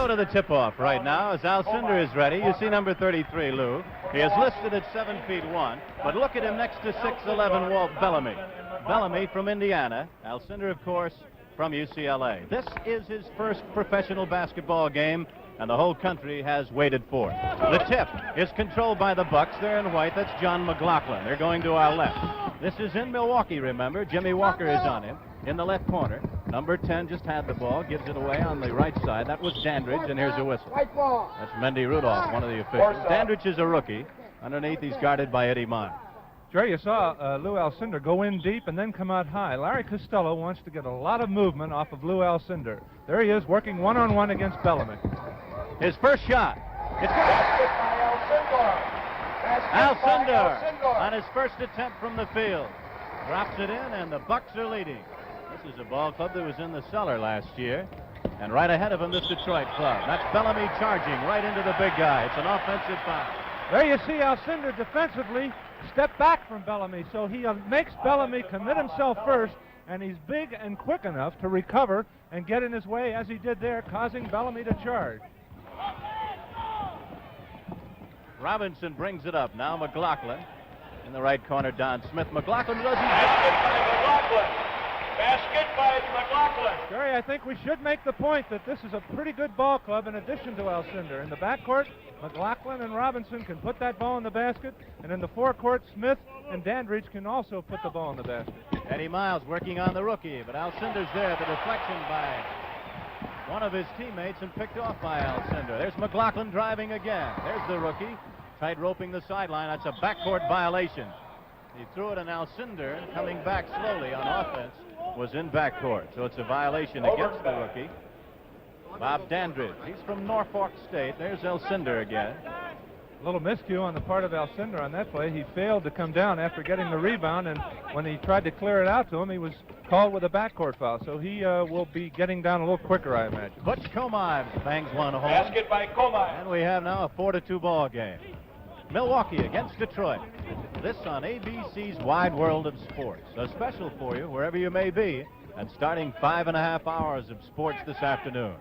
go to the tip-off right now as Alcindor is ready. You see number 33, Lou. He is listed at 7'1", but look at him next to 6'11" Walt Bellamy. Bellamy from Indiana. Alcindor, of course, from UCLA. This is his first professional basketball game, and the whole country has waited for it. The tip is controlled by the Bucks. They're in white. That's John McLaughlin. They're going to our left. This is in Milwaukee, remember. Jimmy Walker is on him in the left corner. Number 10 just had the ball, gives it away on the right side. That was Dandridge, and here's a whistle. That's Mendy Rudolph, one of the officials. Dandridge is a rookie. Underneath, he's guarded by Eddie Miles. Jerry, you saw Lou Alcindor go in deep and then come out high. Larry Costello wants to get a lot of movement off of Lou Alcindor. There he is, working one-on-one against Bellamy. His first shot. It's good. Alcindor on his first attempt from the field. Drops it in, and the Bucks are leading. This is a ball club that was in the cellar last year. And right ahead of him, this Detroit club. That's Bellamy charging right into the big guy. It's an offensive foul. There you see Alcindor defensively step back from Bellamy, so he makes Bellamy commit himself first, and he's big and quick enough to recover and get in his way as he did there, causing Bellamy to charge. Robinson brings it up. Now McLaughlin. In the right corner, Don Smith. McLaughlin does his Basket by McLaughlin. Jerry, I think we should make the point that this is a pretty good ball club in addition to Alcindor. In the backcourt, McLaughlin and Robinson can put that ball in the basket, and in the forecourt, Smith and Dandridge can also put the ball in the basket. Eddie Miles working on the rookie, but Alcindor's there. The deflection by one of his teammates and picked off by Alcindor. There's McLaughlin driving again. There's the rookie, tight roping the sideline. That's a backcourt violation. He threw it, and Alcindor, coming back slowly on offense, was in backcourt. So it's a violation against the rookie. Bob Dandridge. He's from Norfolk State. There's Alcindor again. A little miscue on the part of Alcindor on that play. He failed to come down after getting the rebound, and when he tried to clear it out to him, he was called with a backcourt foul. So he will be getting down a little quicker, I imagine. Butch Comives bangs one home. Basket by Comives. And we have now a 4-2 ball game. Milwaukee against Detroit. This on ABC's Wide World of Sports. A special for you wherever you may be, and starting 5.5 hours of sports this afternoon.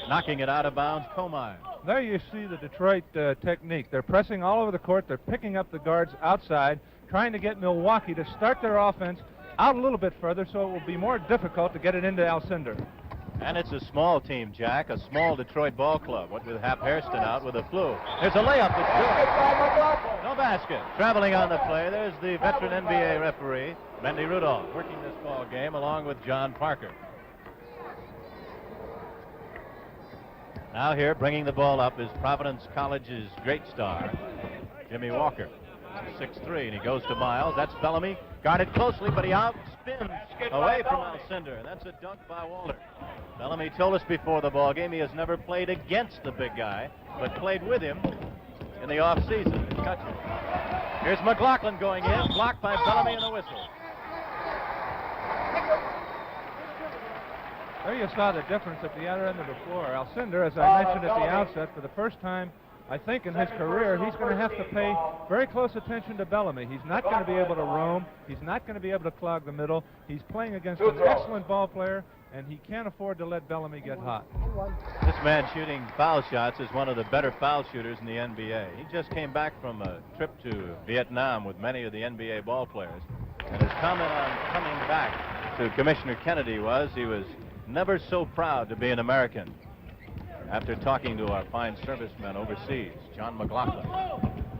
Knocking it out of bounds, Comives. There you see the Detroit technique. They're pressing all over the court. They're picking up the guards outside, trying to get Milwaukee to start their offense out a little bit further, so it will be more difficult to get it into Alcindor. And it's a small team, Jack, a small Detroit ball club. What with Hap Hairston out with a flu. There's a layup. It's good. No basket. Traveling on the play, there's the veteran NBA referee, Mendy Rudolph, working this ball game along with John Parker. Now here, bringing the ball up, is Providence College's great star, Jimmy Walker. 6'3", and he goes to Miles. That's Bellamy. Guarded closely, but he outspins away from Alcindor. That's a dunk by Walter. Bellamy told us before the ball game he has never played against the big guy, but played with him in the offseason. Here's McLaughlin going in, blocked by Bellamy and a whistle. There you saw the difference at the other end of the floor. Alcindor, as I mentioned at the outset, for the first time, I think, in his career, he's going to have to pay very close attention to Bellamy. He's not going to be able to roam. He's not going to be able to clog the middle. He's playing against an excellent ball player, and he can't afford to let Bellamy get hot. This man shooting foul shots is one of the better foul shooters in the NBA. He just came back from a trip to Vietnam with many of the NBA ball players, and his comment on coming back to Commissioner Kennedy was he was never so proud to be an American. After talking to our fine servicemen overseas, John McLaughlin.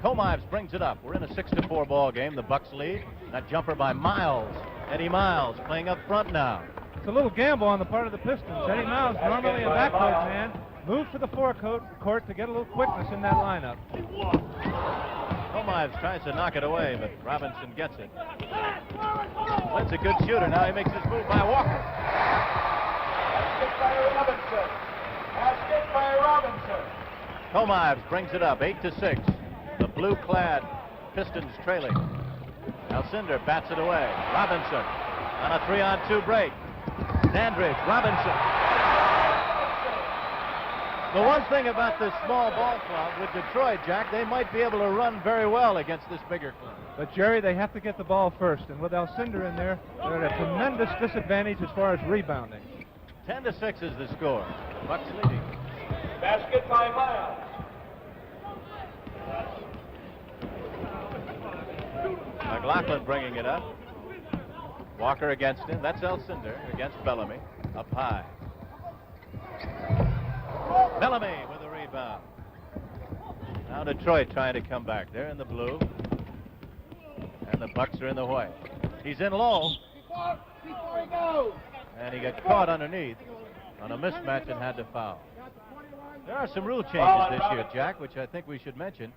Comives brings it up. We're in a 6-4 ball game. The Bucks lead. That jumper by Miles. Eddie Miles playing up front now. It's a little gamble on the part of the Pistons. Eddie Miles, normally a backcourt man, moves to the forecourt to get a little quickness in that lineup. Comives tries to knock it away, but Robinson gets it. That's a good shooter. Now he makes his move by Walker. Basket by Robinson. Comives brings it up, 8-6. The blue-clad Pistons trailing. Alcindor bats it away. Robinson on a 3-on-2 break. Dandridge, Robinson. The one thing about this small ball club with Detroit, Jack, they might be able to run very well against this bigger club. But, Jerry, they have to get the ball first, and with Alcindor in there, they're at a tremendous disadvantage as far as rebounding. 10-6 is the score. Bucks leading. Basket by Miles. McLaughlin bringing it up. Walker against him. That's Alcindor against Bellamy. Up high. Bellamy with a rebound. Now Detroit trying to come back. They're in the blue. And the Bucks are in the white. He's in low. And he got caught underneath on a mismatch and had to foul. There are some rule changes this year, Jack, which I think we should mention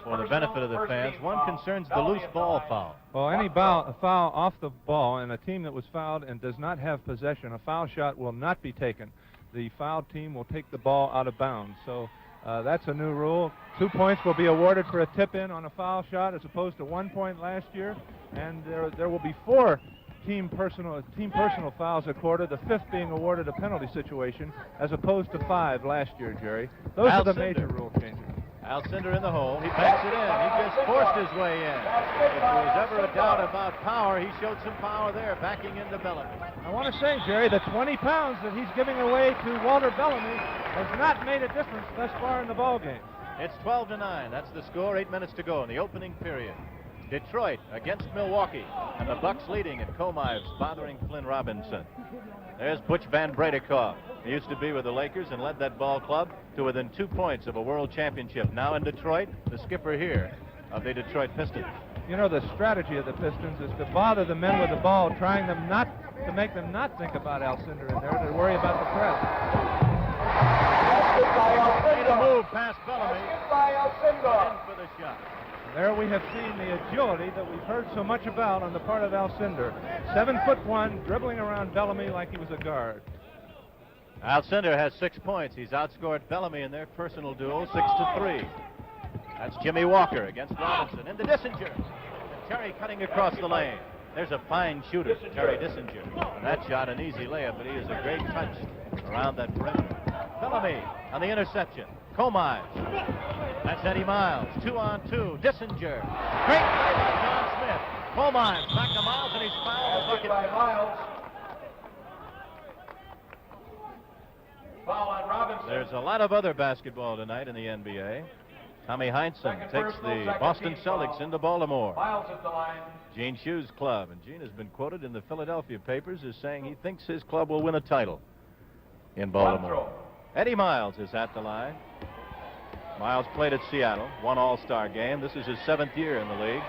for the benefit of the fans. One concerns the loose ball foul. Well, any foul off the ball and a team that was fouled and does not have possession, a foul shot will not be taken. The fouled team will take the ball out of bounds. So that's a new rule. 2 points will be awarded for a tip-in on a foul shot as opposed to 1 point last year. And there will be 4 team personal fouls accorded, the 5th being awarded a penalty situation as opposed to 5 last year, Jerry. Those are the major rule changes. Alcindor in the hole. He banks it in. He just forced his way in. If there was ever a doubt about power, he showed some power there, backing into Bellamy. I want to say, Jerry, the 20 pounds that he's giving away to Walter Bellamy has not made a difference thus far in the ballgame. It's 12-9. That's the score. 8 minutes to go in the opening period. Detroit against Milwaukee, and the Bucks leading at Comives, bothering Flynn Robinson. There's Butch Van Bredikoff. He used to be with the Lakers and led that ball club to within 2 points of a world championship. Now in Detroit, the skipper here of the Detroit Pistons. You know, the strategy of the Pistons is to bother the men with the ball, trying them not to make them not think about Alcindor in there, to worry about the press. Made a move past Bellamy. In for the shot. There we have seen the agility that we've heard so much about on the part of Alcindor. 7'1", dribbling around Bellamy like he was a guard. Alcindor has 6 points. He's outscored Bellamy in their personal duel 6-3. That's Jimmy Walker against Robinson. In the Dissinger. And Terry cutting across the lane. There's a fine shooter, Terry Dissinger. And that shot an easy layup, but he is a great touch around that perimeter. Bellamy on the interception. Comives. That's Eddie Miles. 2-on-2. Dissinger. Great play by John Smith. Comives back to Miles, and he's fouled. The bucket by Miles. Foul on Robinson. There's a lot of other basketball tonight in the NBA. Tommy Heinsohn takes the Boston Celtics into Baltimore. Miles at the line. Gene Shue's club, and Gene has been quoted in the Philadelphia papers as saying he thinks his club will win a title in Baltimore. Eddie Miles is at the line. Miles played at Seattle, one All-Star game. This is his 7th year in the league.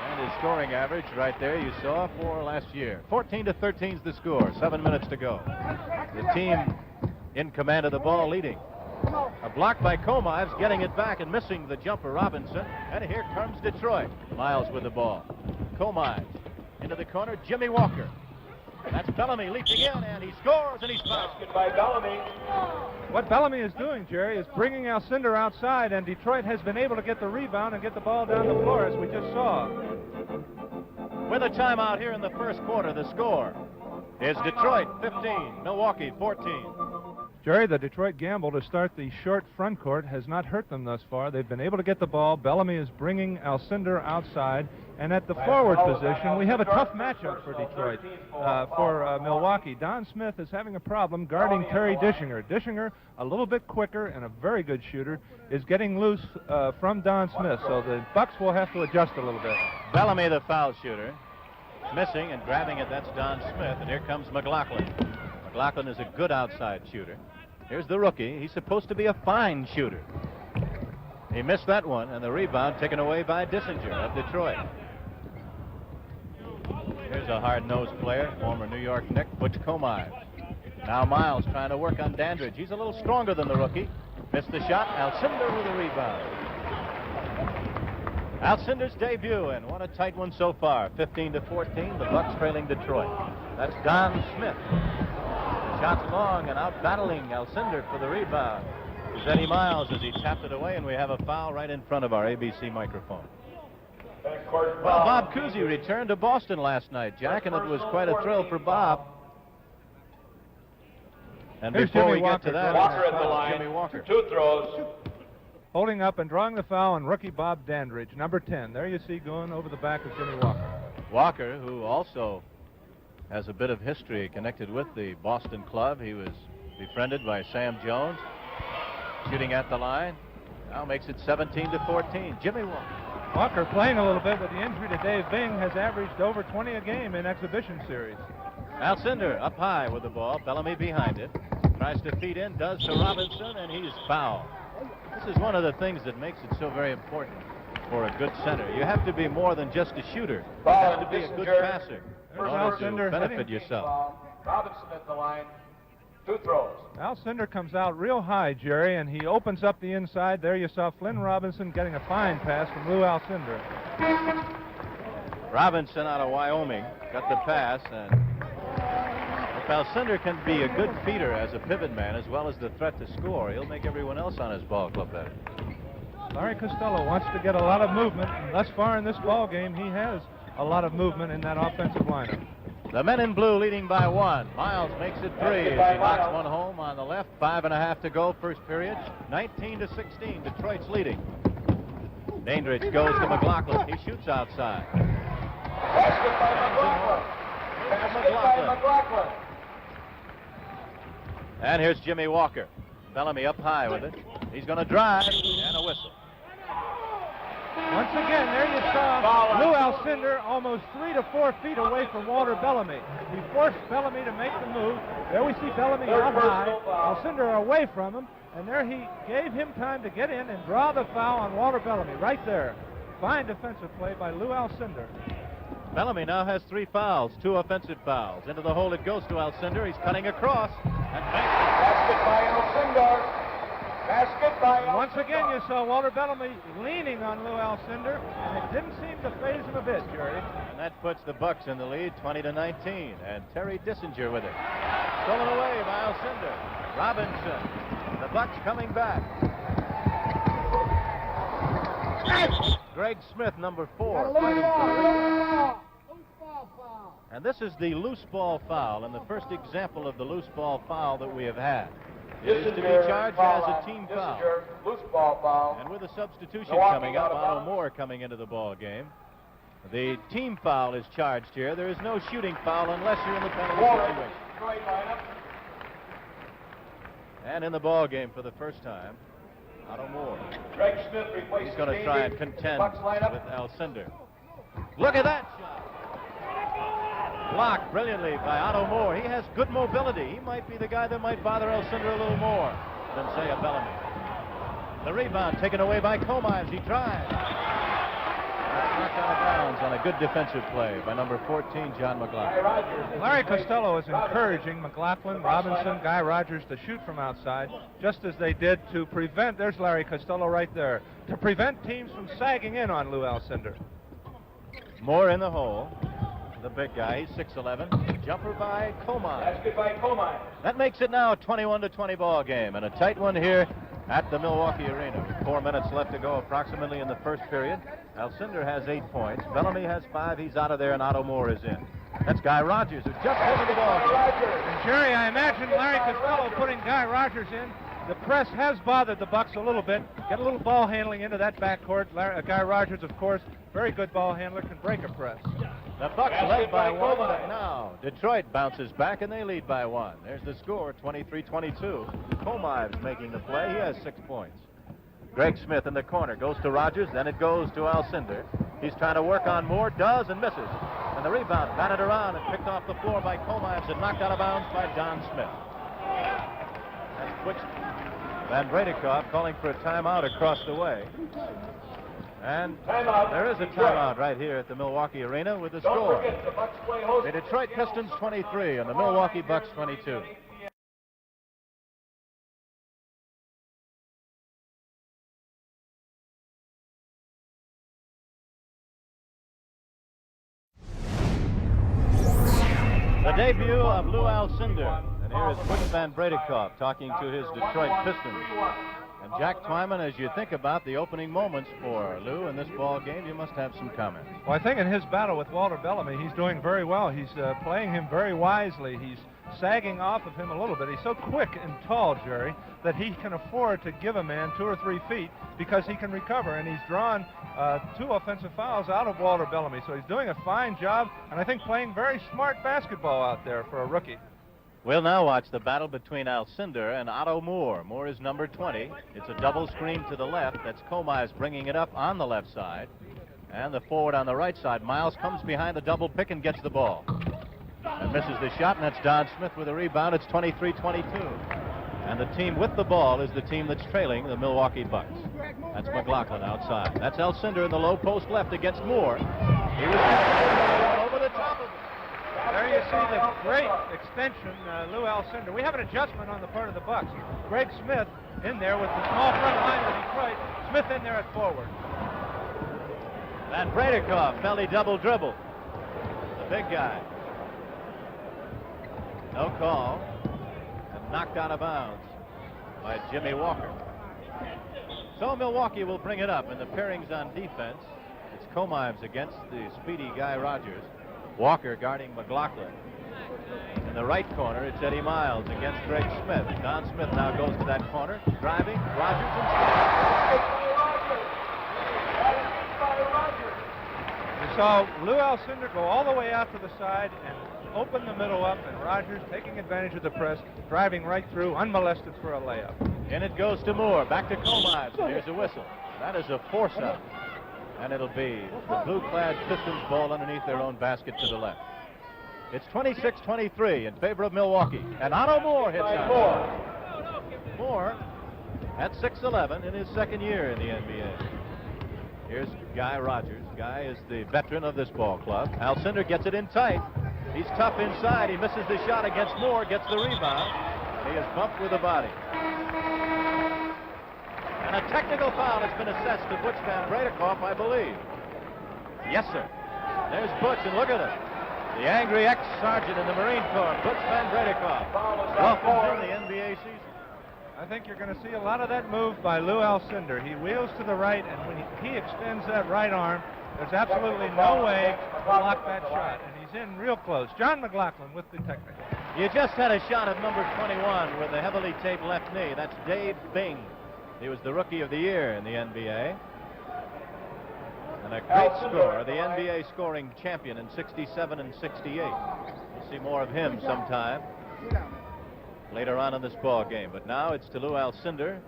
And his scoring average right there, you saw, for last year. 14-13 is the score, 7 minutes to go. The team in command of the ball leading. A block by Comives, getting it back and missing the jumper, Robinson. And here comes Detroit. Miles with the ball. Comives into the corner, Jimmy Walker. That's Bellamy leaping in, and he scores, and he's fouled. Basket by Bellamy. What Bellamy is doing, Jerry, is bringing Alcindor outside, and Detroit has been able to get the rebound and get the ball down the floor, as we just saw. With a timeout here in the first quarter, the score is Detroit 15, Milwaukee 14. Jerry, the Detroit gamble to start the short front court has not hurt them thus far. They've been able to get the ball. Bellamy is bringing Alcindor outside. And at the forward position, we have a tough matchup for Detroit, for Milwaukee. Don Smith is having a problem guarding Terry Dischinger. Dischinger, a little bit quicker and a very good shooter, is getting loose from Don Smith. So the Bucks will have to adjust a little bit. Bellamy, the foul shooter, missing and grabbing it. That's Don Smith. And here comes McLaughlin. McLaughlin is a good outside shooter. Here's the rookie. He's supposed to be a fine shooter. He missed that one, and the rebound taken away by Dissinger of Detroit. Here's a hard-nosed player, former New York Knick, Butch Comives. Now Miles trying to work on Dandridge. He's a little stronger than the rookie. Missed the shot. Alcindor with a rebound. Alcindor's debut, and what a tight one so far. 15-14, the Bucks trailing Detroit. That's Don Smith. Shot's long and out battling Alcindor for the rebound. It's Eddie Miles as he tapped it away, and we have a foul right in front of our ABC microphone. Well, Bob Cousy returned to Boston last night, Jack, and it was quite a thrill for Bob. And Here's before Jimmy we get Walker. to that, Walker at the line. Jimmy Walker. 2 throws. Holding up and drawing the foul on rookie Bob Dandridge, number 10. There you see going over the back of Jimmy Walker. Walker, who also has a bit of history connected with the Boston club. He was befriended by Sam Jones. Shooting at the line. Now makes it 17-14. Jimmy Walker. Walker playing a little bit with the injury to Dave Bing has averaged over 20 a game in exhibition series. Alcindor up high with the ball. Bellamy behind it. Tries to feed in, does to Robinson, and he's fouled. This is one of the things that makes it so very important for a good center. You have to be more than just a shooter. You have to be a good passer in order to benefit yourself. Robinson at the line. 2 throws. Alcindor comes out real high, Jerry, and he opens up the inside. There you saw Flynn Robinson getting a fine pass from Lou Alcindor. Robinson out of Wyoming got the pass, and if Alcindor can be a good feeder as a pivot man as well as the threat to score, he'll make everyone else on his ball club better. Larry Costello wants to get a lot of movement, and thus far in this ball game, he has a lot of movement in that offensive lineup. The men in blue leading by 1. Miles makes it 3 as he knocks one home on the left. 5.5 to go, first period. 19-16, Detroit's leading. Dandridge goes to McLaughlin. He shoots outside. Basket by McLaughlin. And here's Jimmy Walker. Bellamy up high with it. He's going to drive, and a whistle. Once again, there you saw Lou Alcindor almost 3 to 4 feet away from Walter Bellamy. He forced Bellamy to make the move. There we see Bellamy out high, Alcindor away from him, and there he gave him time to get in and draw the foul on Walter Bellamy right there. Fine defensive play by Lou Alcindor. Bellamy now has 3 fouls, 2 offensive fouls. Into the hole it goes to Alcindor. He's cutting across and banks it. Basket by Alcindor. Basket by Alcindor. Once again, you saw Walter Bellamy leaning on Lou Alcindor, and it didn't seem to faze him a bit, Jerry. And that puts the Bucks in the lead, 20-19. And Terry Dissinger with it. Stolen away by Alcindor. Robinson. The Bucks coming back. Greg Smith, number 4. And this is the loose ball foul, and the first example of the loose ball foul that we have had. It is to be charged as a team foul. Loose ball foul. And with a substitution coming up, Otto Moore coming into the ball game, the team foul is charged here. There is no shooting foul unless you're in the penalty situation. And in the ball game for the first time, Otto Moore. Greg Smith replaces He's going to try and contend with Alcindor. Look at that shot. Blocked brilliantly by Otto Moore. He has good mobility. He might be the guy that might bother Alcindor a little more than, say, a Bellamy. The rebound taken away by Comives. He drives. Knocked out of bounds on a good defensive play by number 14, John McLaughlin. Larry Costello is encouraging McLaughlin, Robinson, Guy Rogers to shoot from outside, just as they did to prevent, there's Larry Costello right there, to prevent teams from sagging in on Lou Alcindor. Moore in the hole. The big guy, he's 6'11". Jumper by Comives. Basket by Comives. That makes it now a 21-20 ball game, and a tight one here at the Milwaukee Arena. 4 minutes left to go approximately in the first period. Alcindor has 8 points. Bellamy has 5. He's out of there, and Otto Moore is in. That's Guy Rogers, who just taken the ball. And Jerry, I imagine Larry Costello putting Guy Rogers in. The press has bothered the Bucks a little bit. Get a little ball handling into that backcourt. Guy Rogers, of course, very good ball handler, can break a press. The Bucks led by 1, but now Detroit bounces back and they lead by 1. There's the score, 23-22. Comives making the play. He has 6 points. Greg Smith in the corner goes to Rogers, then it goes to Alcindor. He's trying to work on Moore, does and misses. And the rebound batted around and picked off the floor by Comives and knocked out of bounds by Don Smith. That's switched. Van Bredikov calling for a timeout across the way. And there is a timeout right here at the Milwaukee Arena with the score. The Detroit Pistons 23 and the Milwaukee Bucks 22. The debut of Lou Alcindor. And here is Butch Van Bredikov talking to his Detroit Pistons. And Jack Twyman, as you think about the opening moments for Lou in this ball game, you must have some comments. Well, I think in his battle with Walter Bellamy, he's doing very well. He's playing him very wisely. He's sagging off of him a little bit. He's so quick and tall, Jerry, that he can afford to give a man 2 or 3 feet because he can recover. And he's drawn 2 offensive fouls out of Walter Bellamy. So he's doing a fine job, and I think playing very smart basketball out there for a rookie. We'll now watch the battle between Alcindor and Otto Moore. Moore is number 20. It's a double screen to the left. That's Comize bringing it up on the left side. And the forward on the right side. Miles comes behind the double pick and gets the ball. And misses the shot, and that's Don Smith with a rebound. It's 23-22. And the team with the ball is the team that's trailing the Milwaukee Bucks. That's McLaughlin outside. That's Alcindor in the low post left against Moore. He was over the top of it. There you see the great extension, Lou Alcindor. We have an adjustment on the part of the Bucks. Greg Smith in there with the small front line of Detroit. Smith in there at forward. Van Bredikoff, belly double dribble. The big guy. No call. And knocked out of bounds by Jimmy Walker. So Milwaukee will bring it up, and the pairings on defense. It's Comives against the speedy Guy Rogers. Walker guarding McLaughlin. In the right corner, it's Eddie Miles against Greg Smith. Don Smith now goes to that corner, driving. Rogers and You saw Lou Alcindor go all the way out to the side and open the middle up, and Rogers taking advantage of the press, driving right through, unmolested for a layup. And it goes to Moore. Back to Comives. And here's a whistle. That is a force out. And it'll be the blue-clad Pistons ball underneath their own basket to the left. It's 26-23 in favor of Milwaukee. And Otto Moore hits out. Moore at 6'11" in his second year in the NBA. Here's Guy Rogers. Guy is the veteran of this ball club. Alcindor gets it in tight. He's tough inside. He misses the shot against Moore, gets the rebound. He is bumped with the body. And a technical foul has been assessed to Butch Van Bredikoff, I believe. Yes, sir. There's Butch, and look at him. The angry ex-sergeant in the Marine Corps, Butch Van Bredikoff. Welcome to the NBA season. I think you're going to see a lot of that move by Lou Alcindor. He wheels to the right, and when he extends that right arm, there's absolutely no way to block that shot, and he's in real close. John McLaughlin with the technical. You just had a shot of number 21 with a heavily taped left knee. That's Dave Bing. He was the Rookie of the Year in the NBA. And a great scorer, the NBA scoring champion in 67 and 68. We'll see more of him sometime later on in this ball game. But now it's to Lou Alcindor,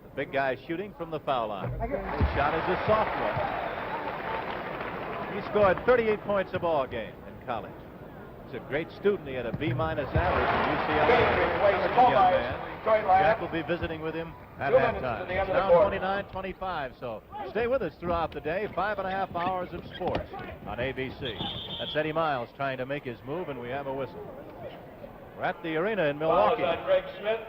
the big guy shooting from the foul line. His shot is a soft one. He scored 38 points a ball game in college. He's a great student. He had a B- average at UCLA. Young man. Jack will be visiting with him at halftime. It's now 29-25, so stay with us throughout the day. 5.5 hours of sports on ABC. That's Eddie Miles trying to make his move, and we have a whistle. We're at the arena in Milwaukee. Greg Smith.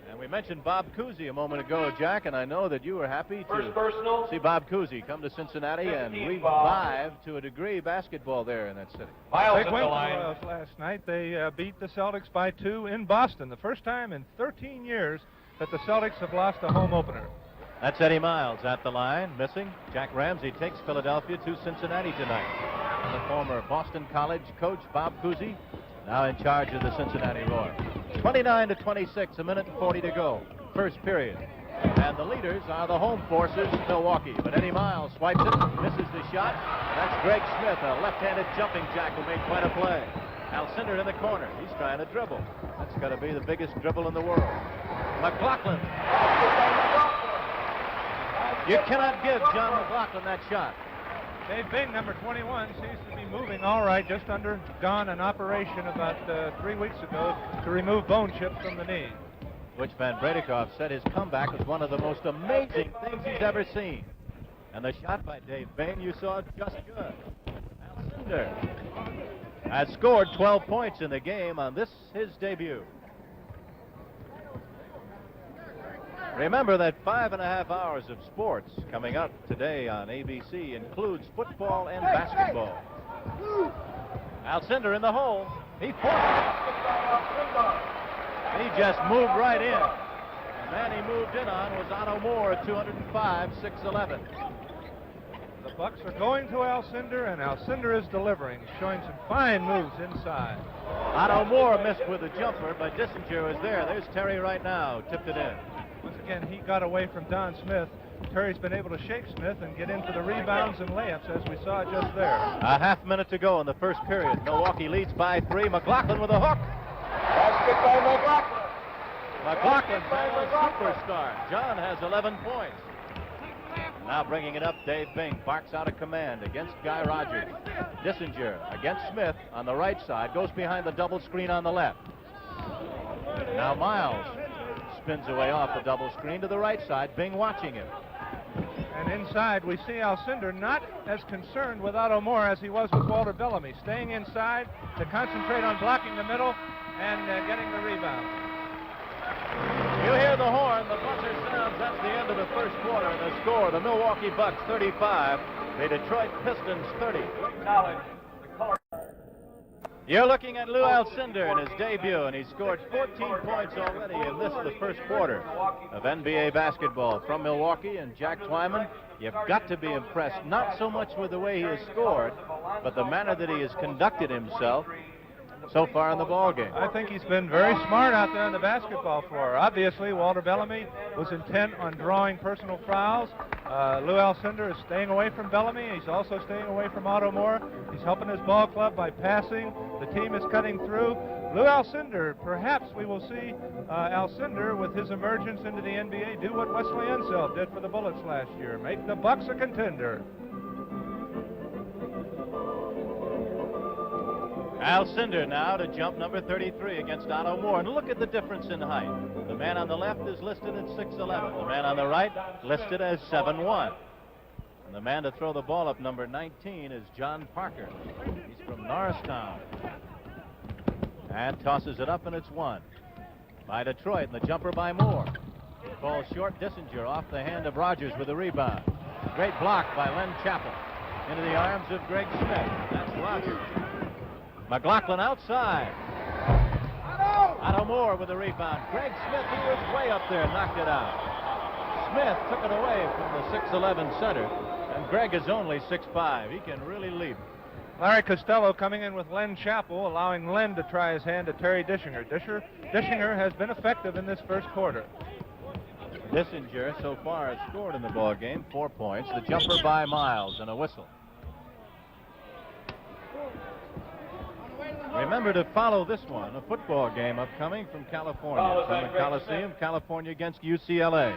And we mentioned Bob Cousy a moment ago, Jack, and I know that you were happy First to personal. see Bob Cousy come to Cincinnati and revive, to a degree, basketball there in that city. Miles Big at win the for line. Royals last night. They beat the Celtics by 2 in Boston. The first time in 13 years that the Celtics have lost a home opener. That's Eddie Miles at the line, missing. Jack Ramsey takes Philadelphia to Cincinnati tonight. And the former Boston College coach, Bob Cousy, now in charge of the Cincinnati Royals. 29-26, a minute and 40 to go. First period. And the leaders are the home forces, Milwaukee. But Eddie Miles swipes it, misses the shot. And that's Greg Smith, a left-handed jumping jack who made quite a play. Alcindor in the corner. He's trying to dribble. That's got to be the biggest dribble in the world. McLaughlin. You cannot give John McLaughlin that shot. Dave Bing, number 21, seems to be moving all right, just undergone an operation about 3 weeks ago to remove bone chips from the knee. Butch Van Bredikoff said his comeback was one of the most amazing things he's ever seen. And the shot by Dave Bing, you saw just good. Alcindor has scored 12 points in the game on this, his debut. Remember that 5.5 hours of sports coming up today on ABC includes football and basketball. Alcindor in the hole. He forced it. He just moved right in. The man he moved in on was Otto Moore at 205, 6'11". The Bucks are going to Alcindor, and Alcindor is delivering, showing some fine moves inside. Otto Moore missed with a jumper, but Dissinger was there. There's Terry right now, tipped it in. Once again, he got away from Don Smith. Terry's been able to shake Smith and get into the rebounds and layups, as we saw just there. A half minute to go in the first period. Milwaukee leads by 3. McLaughlin with a hook. Basket by McLaughlin. McLaughlin's a superstar. John has 11 points. Now bringing it up, Dave Bing barks out a command against Guy Rogers. Dissinger against Smith on the right side, goes behind the double screen on the left. Now Miles spins away off the double screen to the right side, Bing watching him. And inside, we see Alcindor not as concerned with Otto Moore as he was with Walter Bellamy, staying inside to concentrate on blocking the middle and getting the rebound. You hear the horn, the buzzer sounds. That's the end of the first quarter. The score, the Milwaukee Bucks 35, the Detroit Pistons 30. You're looking at Lou Alcindor in his debut, and he scored 14 points already in this, the first quarter of NBA basketball from Milwaukee. And Jack Twyman, you've got to be impressed, not so much with the way he has scored, but the manner that he has conducted himself so far in the ball game. I think he's been very smart out there on the basketball floor. Obviously, Walter Bellamy was intent on drawing personal fouls. Lou Alcindor is staying away from Bellamy. He's also staying away from Otto Moore. He's helping his ball club by passing. The team is cutting through. Lou Alcindor, perhaps we will see Alcindor with his emergence into the NBA do what Wesley Unseld did for the Bullets last year, make the Bucks a contender. Alcindor now to jump number 33 against Otto Moore. And look at the difference in height. The man on the left is listed at 6'11". The man on the right listed as 7'1". And the man to throw the ball up, number 19, is John Parker. He's from Norristown. And tosses it up, and it's one by Detroit. And the jumper by Moore. Ball short. Dissinger off the hand of Rogers with a rebound. Great block by Len Chappell into the arms of Greg Smith. That's Rogers. McLaughlin outside. Otto Moore with a rebound. Greg Smith, he was way up there, knocked it out. Smith took it away from the 6'11 center, and Greg is only 6'5". He can really leap. Larry Costello coming in with Len Chappell, allowing Len to try his hand at Terry Dishinger. Dishinger has been effective in this first quarter. Dissinger so far has scored in the ball game, 4 points. The jumper by Miles and a whistle. Remember to follow this one, a football game upcoming from California, from the Coliseum, California against UCLA.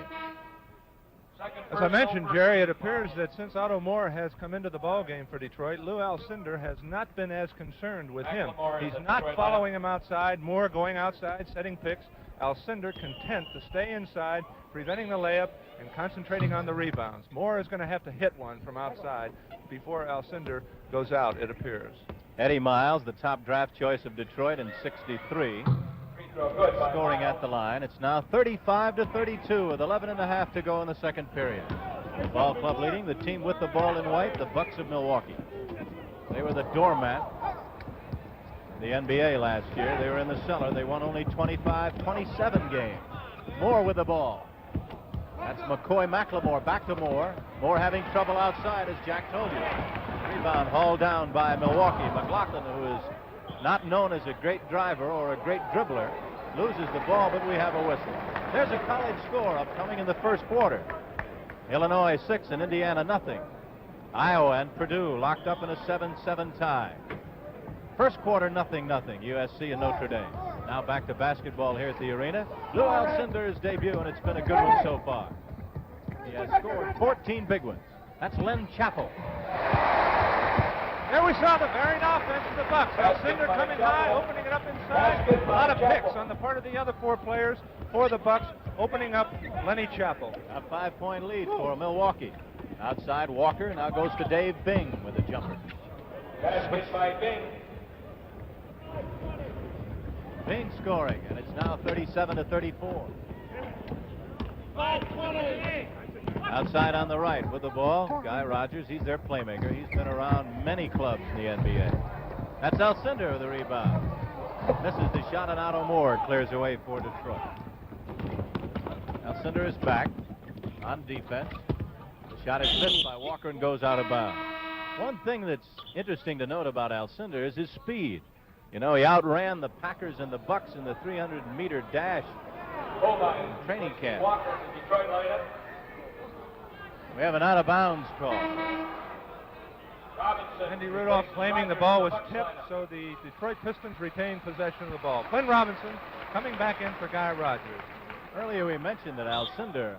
As I mentioned, Jerry, it appears that since Otto Moore has come into the ball game for Detroit, Lou Alcindor has not been as concerned with him. He's not following him outside. Moore going outside, setting picks. Alcindor content to stay inside, preventing the layup and concentrating on the rebounds. Moore is going to have to hit one from outside before Alcindor goes out, it appears. Eddie Miles, the top draft choice of Detroit in '63, scoring at the line. It's now 35-32 with 11.5 to go in the second period. The ball club leading, the team with the ball in white, the Bucks of Milwaukee. They were the doormat in the NBA last year. They were in the cellar. They won only 25-27 games. Moore with the ball. That's McCoy-McLemore back to Moore. Moore having trouble outside, as Jack told you. Rebound hauled down by Milwaukee. McLaughlin, who is not known as a great driver or a great dribbler, loses the ball, but we have a whistle. There's a college score upcoming in the first quarter. Illinois 6 and Indiana nothing. Iowa and Purdue locked up in a 7-7 tie. First quarter, 0-0, USC and Notre Dame. Now back to basketball here at the arena. Lou Alcindor's debut, and it's been a good one so far. He has scored 14 big ones. That's Len Chappell. There we saw the varied offense of the Bucks. Alcindor coming high, opening it up inside. A lot of picks on the part of the other four players for the Bucks, opening up Lenny Chappell. A 5-point lead for Milwaukee. Outside, Walker now goes to Dave Bing with a jumper. Basket by Bing. Bing scoring, and it's now 37-34. Outside on the right with the ball, Guy Rogers. He's their playmaker. He's been around many clubs in the NBA. That's Alcindor with the rebound. Misses the shot, and Otto Moore clears away for Detroit. Alcindor is back on defense. The shot is missed by Walker and goes out of bounds. One thing that's interesting to note about Alcindor is his speed. You know, he outran the Packers and the Bucks in the 300-meter dash in training camp. Walker, the Detroit lineup. We have an out-of-bounds call. Robinson Andy Rudolph claiming the ball was tipped, so the Detroit Pistons retain possession of the ball. Glenn Robinson coming back in for Guy Rogers. Earlier we mentioned that Alcindor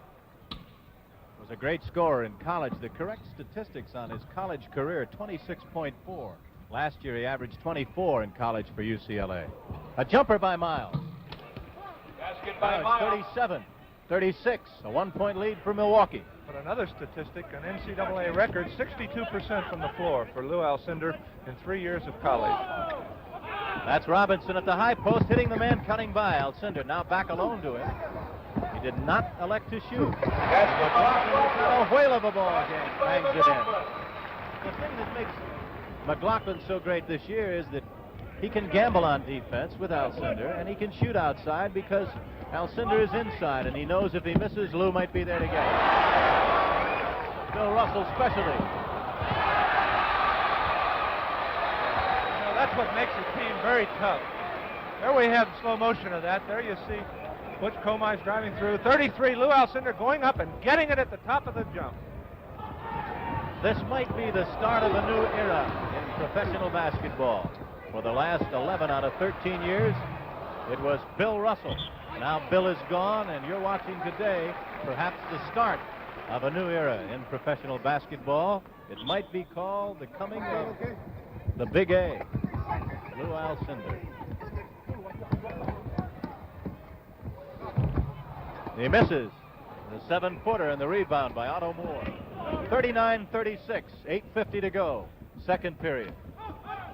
was a great scorer in college. The correct statistics on his college career, 26.4. Last year he averaged 24 in college for UCLA. A jumper by Miles. Basket by Now it's 37-36, a 1-point lead for Milwaukee. But another statistic, an NCAA record, 62% from the floor for Lou Alcindor in 3 years of college. That's Robinson at the high post, hitting the man cutting by. Alcindor now back alone to him. He did not elect to shoot. A whale of a ball again, bangs it in. The thing that makes McLaughlin so great this year is that he can gamble on defense with Alcindor, and he can shoot outside because Alcindor is inside, and he knows if he misses, Lou might be there to get it. Bill Russell specialty. That's what makes a team very tough. There we have slow motion of that. There you see Butch Comize driving through. 33, Lou Alcindor going up and getting it at the top of the jump. This might be the start of a new era in professional basketball. For the last 11 out of 13 years, it was Bill Russell. Now Bill is gone, and you're watching today perhaps the start of a new era in professional basketball. It might be called the coming of the Big A, Lou Alcindor. He misses the 7-footer and the rebound by Otto Moore. 39-36, 8:50 to go, second period.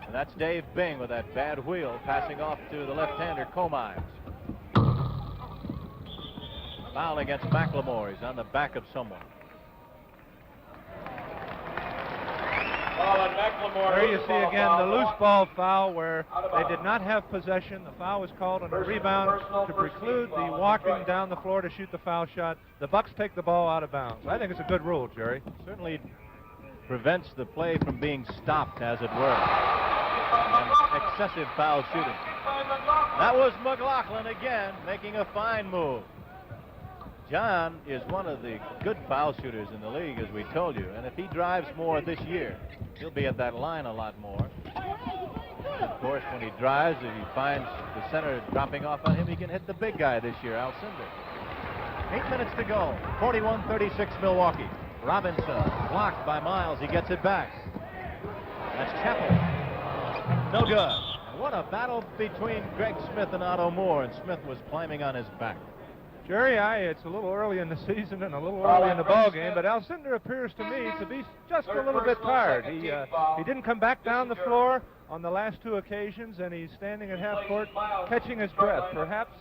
And that's Dave Bing with that bad wheel passing off to the left-hander Comize. Foul against McLemore. He's on the back of someone. There you see again the loose ball foul where they did not have possession. The foul was called on a rebound to preclude the walking down the floor to shoot the foul shot. The Bucks take the ball out of bounds. I think it's a good rule, Jerry. Certainly prevents the play from being stopped, as it were. And excessive foul shooting. That was McLaughlin again, making a fine move. John is one of the good foul shooters in the league, as we told you, and if he drives more this year, he'll be at that line a lot more. Of course, when he drives, if he finds the center dropping off on him, he can hit the big guy this year, Alcindor. 8 minutes to go, 41-36 Milwaukee. Robinson blocked by Miles. He gets it back. That's Chappell. No good. And what a battle between Greg Smith and Otto Moore, and Smith was climbing on his back. Jerry, it's a little early in the season and a little early in the ball game, but Alcindor appears to me to be just a little bit tired. He didn't come back down the floor on the last 2 occasions, and he's standing at half court catching his breath. Perhaps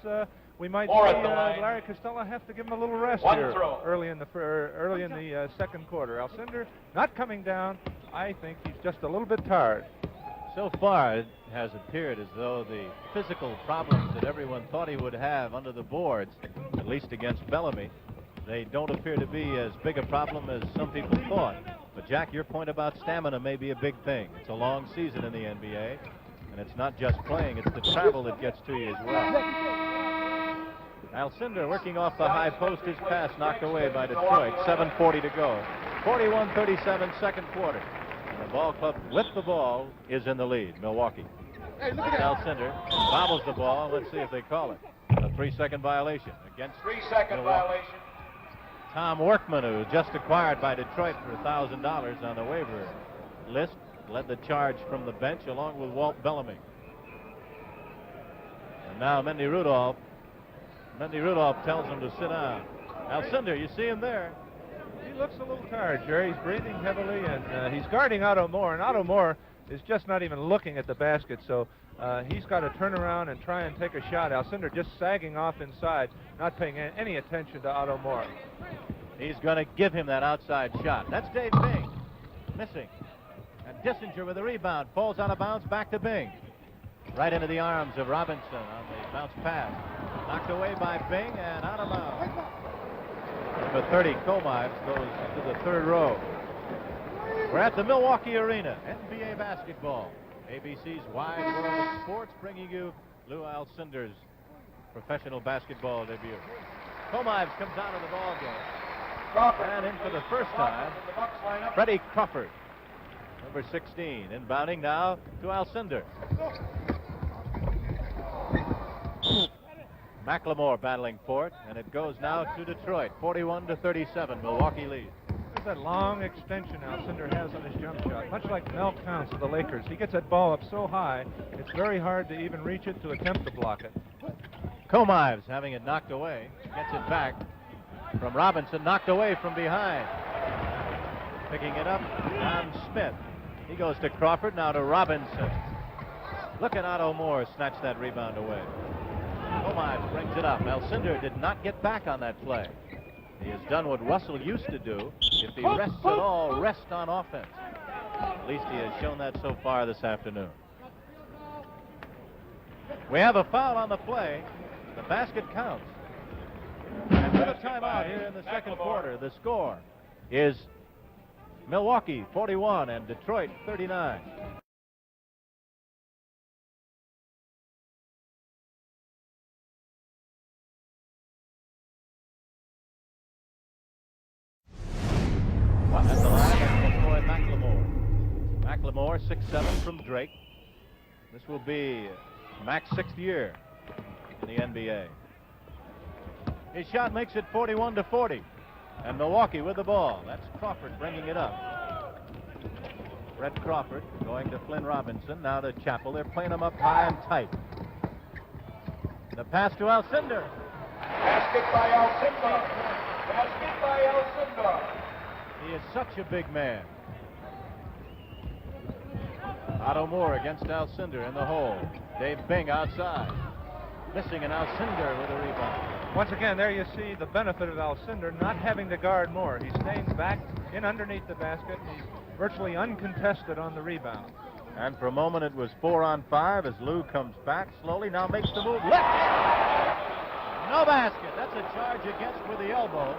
we might see Larry Costello have to give him a little rest here early in the second quarter. Alcindor not coming down. I think he's just a little bit tired. So far, it has appeared as though the physical problems that everyone thought he would have under the boards, at least against Bellamy, they don't appear to be as big a problem as some people thought. But, Jack, your point about stamina may be a big thing. It's a long season in the NBA, and it's not just playing, it's the travel that gets to you as well. Alcindor working off the high post. His pass knocked away by Detroit. 7:40 to go. 41-37 second quarter. The ball club with the ball is in the lead, Milwaukee. Alcindor bobbles the ball. Let's see if they call it. A 3-second violation against 3-second violation. Tom Workman, who just acquired by Detroit for $1,000 on the waiver list, led the charge from the bench along with Walt Bellamy. And now Mendy Rudolph tells him to sit down. Alcindor, you see him there. He looks a little tired, Jerry. He's breathing heavily, and he's guarding Otto Moore, and Otto Moore is just not even looking at the basket, so he's got to turn around and try and take a shot. Alcindor just sagging off inside, not paying any attention to Otto Moore. He's going to give him that outside shot. That's Dave Bing, missing. And Dissinger with a rebound, falls out of bounds, back to Bing. Right into the arms of Robinson on the bounce pass. Knocked away by Bing and out of bounds. Number 30, Comize, goes to the third row. We're at the Milwaukee Arena, NBA basketball. ABC's Wide World of Sports, bringing you Lou Alcindor's professional basketball debut. Comize comes out of the ball game. And in for the first time, Freddie Crawford. Number 16, inbounding now to Alcindor. McLemore battling for it, and it goes now to Detroit. 41-37, Milwaukee leads. There's that long extension Alcindor has on his jump shot, much like Mel Counts of the Lakers. He gets that ball up so high, it's very hard to even reach it to attempt to block it. Comives having it knocked away, gets it back from Robinson, knocked away from behind. Picking it up, Don Smith. He goes to Crawford, now to Robinson. Look at Otto Moore snatch that rebound away. Comives brings it up. Alcindor did not get back on that play. He has done what Russell used to do. If he rests at all, rest on offense. At least he has shown that so far this afternoon. We have a foul on the play. The basket counts. And with a timeout here in the second quarter, the score is Milwaukee 41 and Detroit 39. At the line, McLemore. McLemore, 6'7" from Drake. This will be Mac's 6th year in the NBA. His shot makes it 41-40. And Milwaukee with the ball. That's Crawford bringing it up. Brett Crawford going to Flynn Robinson. Now to Chappell. They're playing him up high and tight. The pass to Alcindor. Basket by Alcindor. Basket by Alcindor. He is such a big man. Otto Moore against Alcindor in the hole. Dave Bing outside. Missing an Alcindor with a rebound. Once again, there you see the benefit of Alcindor not having to guard Moore. He's staying back in underneath the basket. He's virtually uncontested on the rebound. And for a moment it was 4-on-5 as Lou comes back slowly. Now makes the move. Left. No basket. That's a charge against with the elbow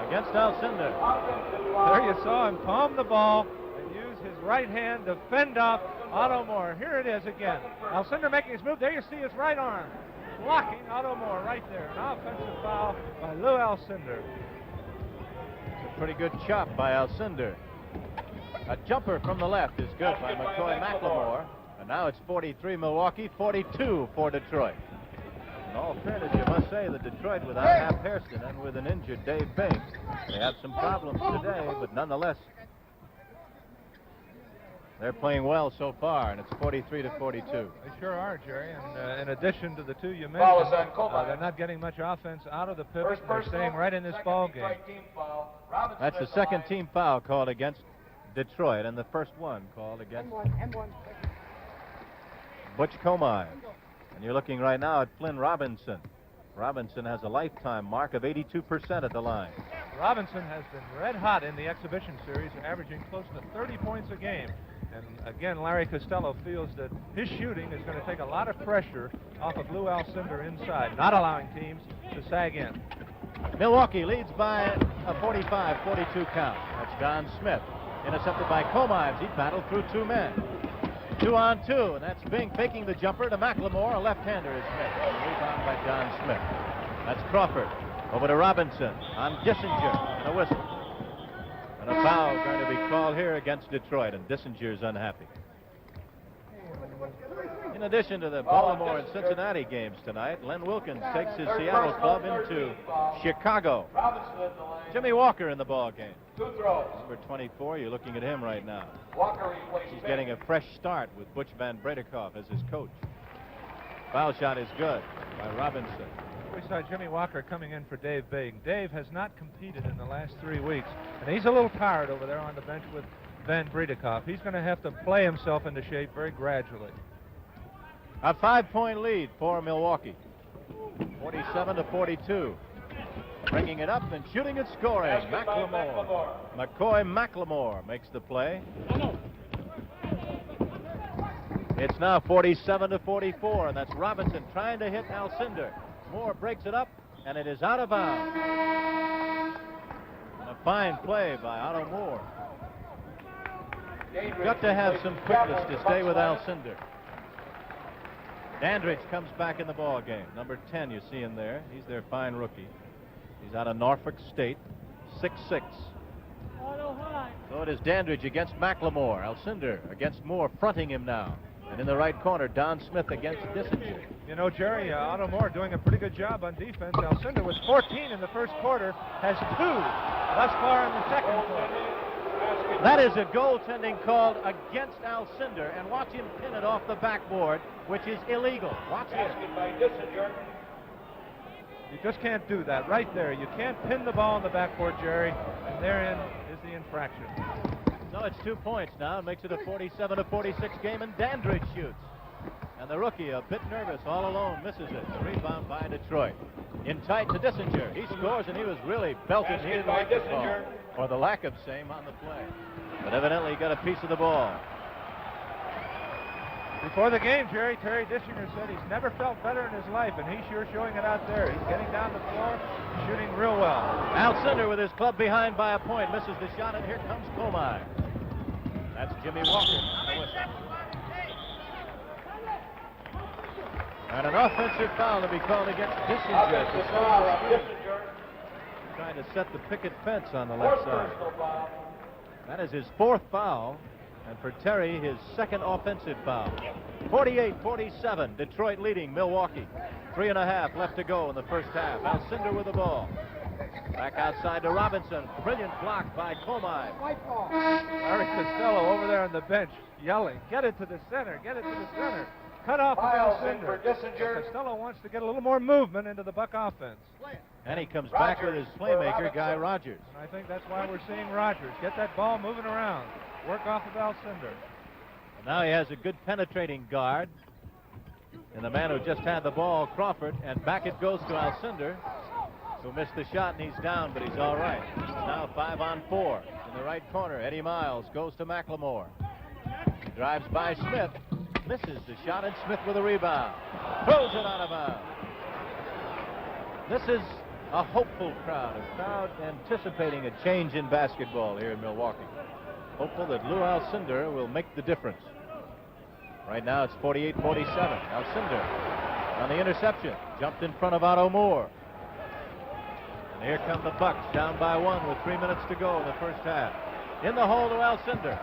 against Alcindor. There you saw him palm the ball and use his right hand to fend off Otto Moore. Here it is again. Alcindor making his move. There you see his right arm blocking Otto Moore right there. An offensive foul by Lou Alcindor. It's a pretty good chop by Alcindor. A jumper from the left is good by McCoy McLemore. And now it's 43 Milwaukee, 42 for Detroit. In all fairness, you must say that Detroit, without Hap Hairston and with an injured Dave Bing, they have some problems today, but nonetheless, they're playing well so far, and it's 43-42. They sure are, Jerry. And in addition to the two you mentioned, they're not getting much offense out of the pivot. They're staying right in this ball game. That's the second team foul called against Detroit, and the first one called against Butch Comive. And you're looking right now at Flynn Robinson. Robinson has a lifetime mark of 82% at the line. Robinson has been red hot in the exhibition series, averaging close to 30 points a game. And again, Larry Costello feels that his shooting is going to take a lot of pressure off of Lou Alcindor inside, not allowing teams to sag in. Milwaukee leads by a 45-42 count. That's Don Smith. Intercepted by Comives. He battled through two men. 2-on-2, and that's Bing faking the jumper to McLemore. A left-hander is missed. Rebound by Don Smith. That's Crawford. Over to Robinson on Dissinger, and a whistle. And a foul going to be called here against Detroit, and Dissinger's unhappy. In addition to the Baltimore and Cincinnati games tonight, Len Wilkins takes his Seattle club into Chicago. Jimmy Walker in the ball game. Number 24, you're looking at him right now. He's getting a fresh start with Butch Van Bredikoff as his coach. Foul shot is good by Robinson. We saw Jimmy Walker coming in for Dave Bing. Dave has not competed in the last 3 weeks, and he's a little tired over there on the bench with Van Bredikoff. He's going to have to play himself into shape very gradually. A 5-point lead for Milwaukee. 47-42. Bringing it up and shooting and scoring. McLemore. McCoy McLemore makes the play. It's now 47-44, and that's Robinson trying to hit Alcindor. Moore breaks it up, and it is out of bounds. A fine play by Otto Moore. Got to have some quickness to stay with Alcindor. Dandridge comes back in the ball game. Number 10, you see him there. He's their fine rookie. He's out of Norfolk State, 6'6". So it is Dandridge against McLemore. Alcindor against Moore, fronting him now. And in the right corner, Don Smith against Dissinger. You know, Jerry, Otto Moore doing a pretty good job on defense. Alcindor with 14 in the first quarter, has 2 thus far in the second quarter. That is a goaltending called against Alcindor, and watch him pin it off the backboard, which is illegal. Watch it. You just can't do that right there. You can't pin the ball on the backboard, Jerry, and therein is the infraction. So it's 2 points now. It makes it a 47-46 game, and Dandridge shoots. And the rookie, a bit nervous, all alone, misses it. The rebound by Detroit. In tight to Dissinger. He scores, and he was really belted. He didn't like the call, or the lack of same on the play. But evidently he got a piece of the ball. Before the game, Terry Dissinger said he's never felt better in his life, and he's sure showing it out there. He's getting down the floor, shooting real well. Alcindor with his club behind by a point, misses the shot, and here comes Comine. That's Jimmy Walker on the whistle. And an offensive foul to be called against Dissinger. Trying to set the picket fence on the left side. That is his 4th foul. And for Terry, his 2nd offensive foul. 48-47, Detroit leading Milwaukee. 3.5 left to go in the first half. Alcindor with the ball. Back outside to Robinson. Brilliant block by Comine. Larry Costello over there on the bench yelling, get it to the center, get it to the center. Cut off Alcindor. Costello wants to get a little more movement into the Buck offense. And he comes back with his playmaker, Guy Rogers. And I think that's why we're seeing Rogers get that ball moving around. Work off of Alcindor. Now he has a good penetrating guard. And the man who just had the ball, Crawford, and back it goes to Alcindor, who missed the shot, and he's down, but he's all right. It's now 5-on-4. In the right corner, Eddie Miles goes to McLemore. Drives by Smith, misses the shot, and Smith with a rebound. Throws it out of bounds. This is a hopeful crowd, a crowd anticipating a change in basketball here in Milwaukee. Hopeful that Lou Alcindor will make the difference. Right now it's 48-47. Alcindor on the interception. Jumped in front of Otto Moore. And here come the Bucks, down by 1 with 3 minutes to go in the first half. In the hole to Alcindor.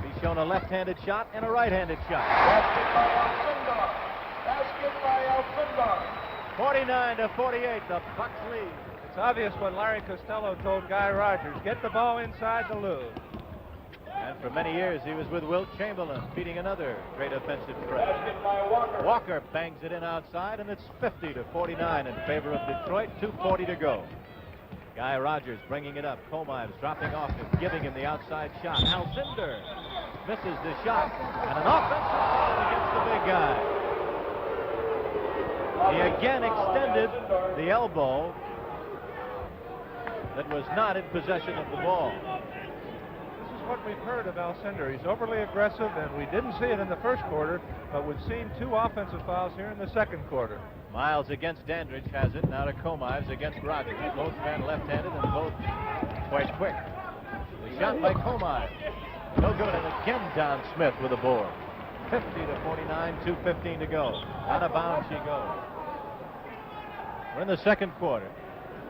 He's shown a left-handed shot and a right-handed shot. Basket by Alcindor. 49-48, the Bucks lead. It's obvious what Larry Costello told Guy Rogers. Get the ball inside the Lou. And for many years, he was with Wilt Chamberlain, feeding another great offensive threat. Basket by Walker. Walker bangs it in outside, and it's 50-49 in favor of Detroit. 2:40 to go. Guy Rogers bringing it up. Comimes dropping off him, giving him the outside shot. Alcindor misses the shot, and an offensive foul against the big guy. He again extended the elbow that was not in possession of the ball. What we've heard of Alcindor. He's overly aggressive, and we didn't see it in the first quarter, but we've seen 2 offensive fouls here in the second quarter. Miles against Dandridge has it. Now to Comimes against Rogers. Both men left-handed and both quite quick. The shot by Comimes. No good, and again Don Smith with a board. 50-49, 2:15 to go. Out of bounds she goes. We're in the second quarter.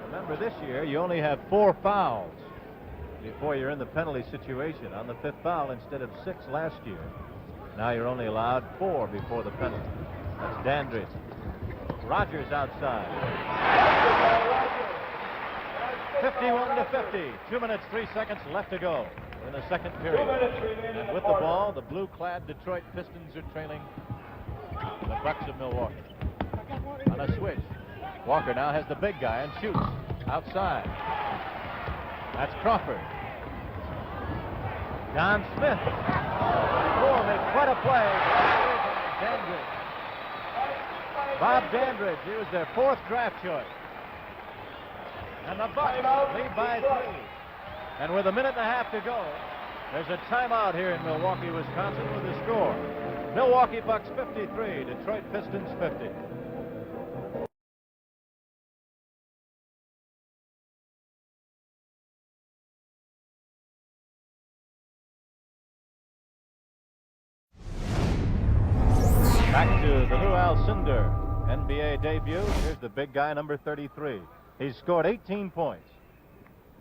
Remember, this year you only have 4 fouls before you're in the penalty situation. On the 5th foul instead of 6 last year. Now you're only allowed 4 before the penalty. That's Dandridge. Rogers outside. 51-50. 2 minutes, 3 seconds left to go in the second period. And with the ball, the blue-clad Detroit Pistons are trailing the Bucks of Milwaukee. On a switch. Walker now has the big guy and shoots outside. That's Crawford. Don Smith. Oh, made quite a play. Dandridge. Bob Dandridge. He was their 4th draft choice. And the Bucks lead by 3. And with 1.5 minutes to go, there's a timeout here in Milwaukee, Wisconsin with the score. Milwaukee Bucks 53, Detroit Pistons 50. Back to the Lou Alcindor NBA debut. Here's the big guy, number 33. He's scored 18 points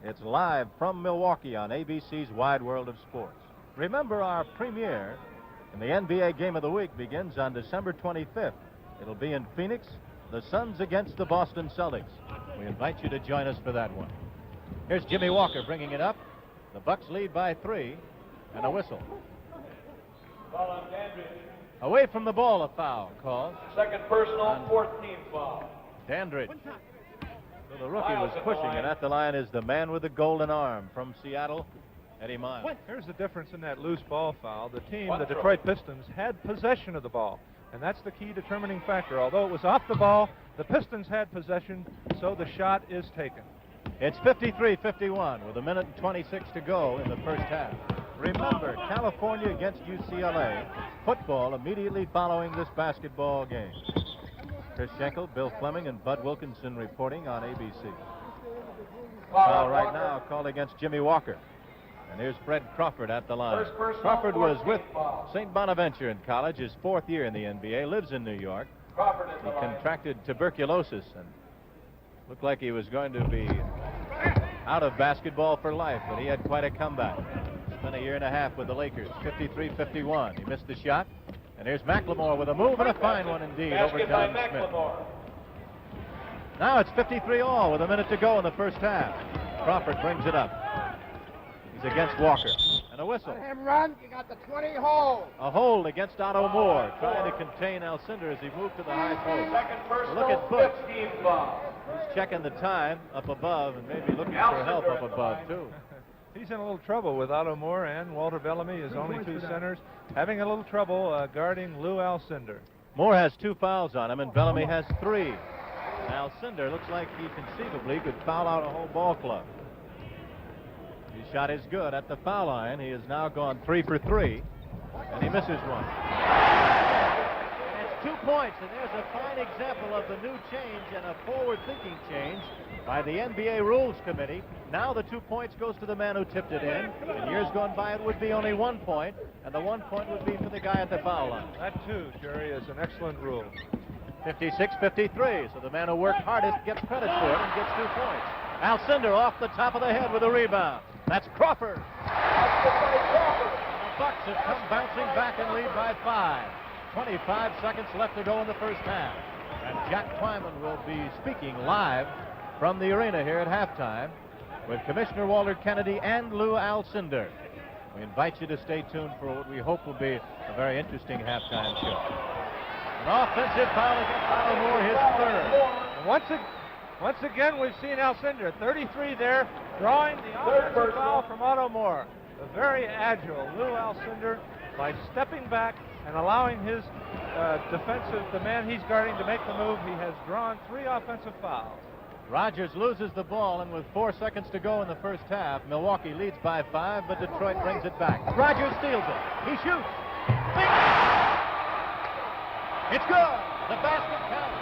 It's live from Milwaukee on ABC's Wide World of Sports. Remember, our premiere in the NBA Game of the Week begins on December 25th. It'll be in Phoenix, the Suns against the Boston Celtics. We invite you to join us for that one. Here's Jimmy Walker bringing it up. The Bucks lead by 3, and a whistle. Away from the ball, a foul called. Second personal, 14 foul. Dandridge. So the rookie was pushing, and at the line is the man with the golden arm from Seattle, Eddie Miles. Here's the difference in that loose ball foul. The team, the Detroit Pistons, had possession of the ball, and that's the key determining factor. Although it was off the ball, the Pistons had possession, so the shot is taken. It's 53-51 with 1:26 to go in the first half. Remember, California against UCLA, football immediately following this basketball game. Chris Schenkel, Bill Fleming, and Bud Wilkinson reporting on ABC. Foul right now called against Jimmy Walker. And here's Fred Crawford at the line. Crawford was with St. Bonaventure in college, his 4th year in the NBA, lives in New York. He contracted tuberculosis and looked like he was going to be out of basketball for life, but he had quite a comeback. Spent a year and a half with the Lakers. 53-51. He missed the shot. And here's McLemore with a move, and a fine one indeed over Don Smith. Now it's 53-all with 1 minute to go in the first half. Crawford brings it up. He's against Walker. And a whistle. Let him run. You got the 20 hold. A hold against Otto Moore, trying to contain Alcindor as he moved to the high post. Second personal, Look at Butch. 15 foul. He's checking the time up above and maybe looking for help up above, too. He's in a little trouble with Otto Moore and Walter Bellamy, his only 2 centers, having a little trouble guarding Lou Alcindor. Moore has 2 fouls on him, and Bellamy has 3. And Alcindor looks like he conceivably could foul out a whole ball club. His shot is good at the foul line. He has now gone 3 for 3, and he misses one. And it's 2 points, and there's a fine example of the new change and a forward-thinking change by the NBA Rules Committee. Now the 2 points goes to the man who tipped it in. In years gone by, it would be only 1 point, and the 1 point would be for the guy at the foul line. That, too, Jerry, is an excellent rule. 56-53, so the man who worked hardest gets credit for it and gets 2 points. Alcindor off the top of the head with a rebound. That's Crawford. The Bucks have come bouncing back and lead by 5. 25 seconds left to go in the first half. And Jack Twyman will be speaking live from the arena here at halftime with Commissioner Walter Kennedy and Lou Alcindor. We invite you to stay tuned for what we hope will be a very interesting halftime show. An offensive foul against Otto Moore, his 3rd. Once again, we've seen Alcindor, 33 there, drawing the offensive foul from Otto Moore. A very agile Lou Alcindor, by stepping back and allowing his the man he's guarding to make the move, he has drawn 3 offensive fouls. Rogers loses the ball, and with 4 seconds to go in the first half, Milwaukee leads by 5, but Detroit brings it back. Rogers steals it. He shoots. It's good. The basket counts.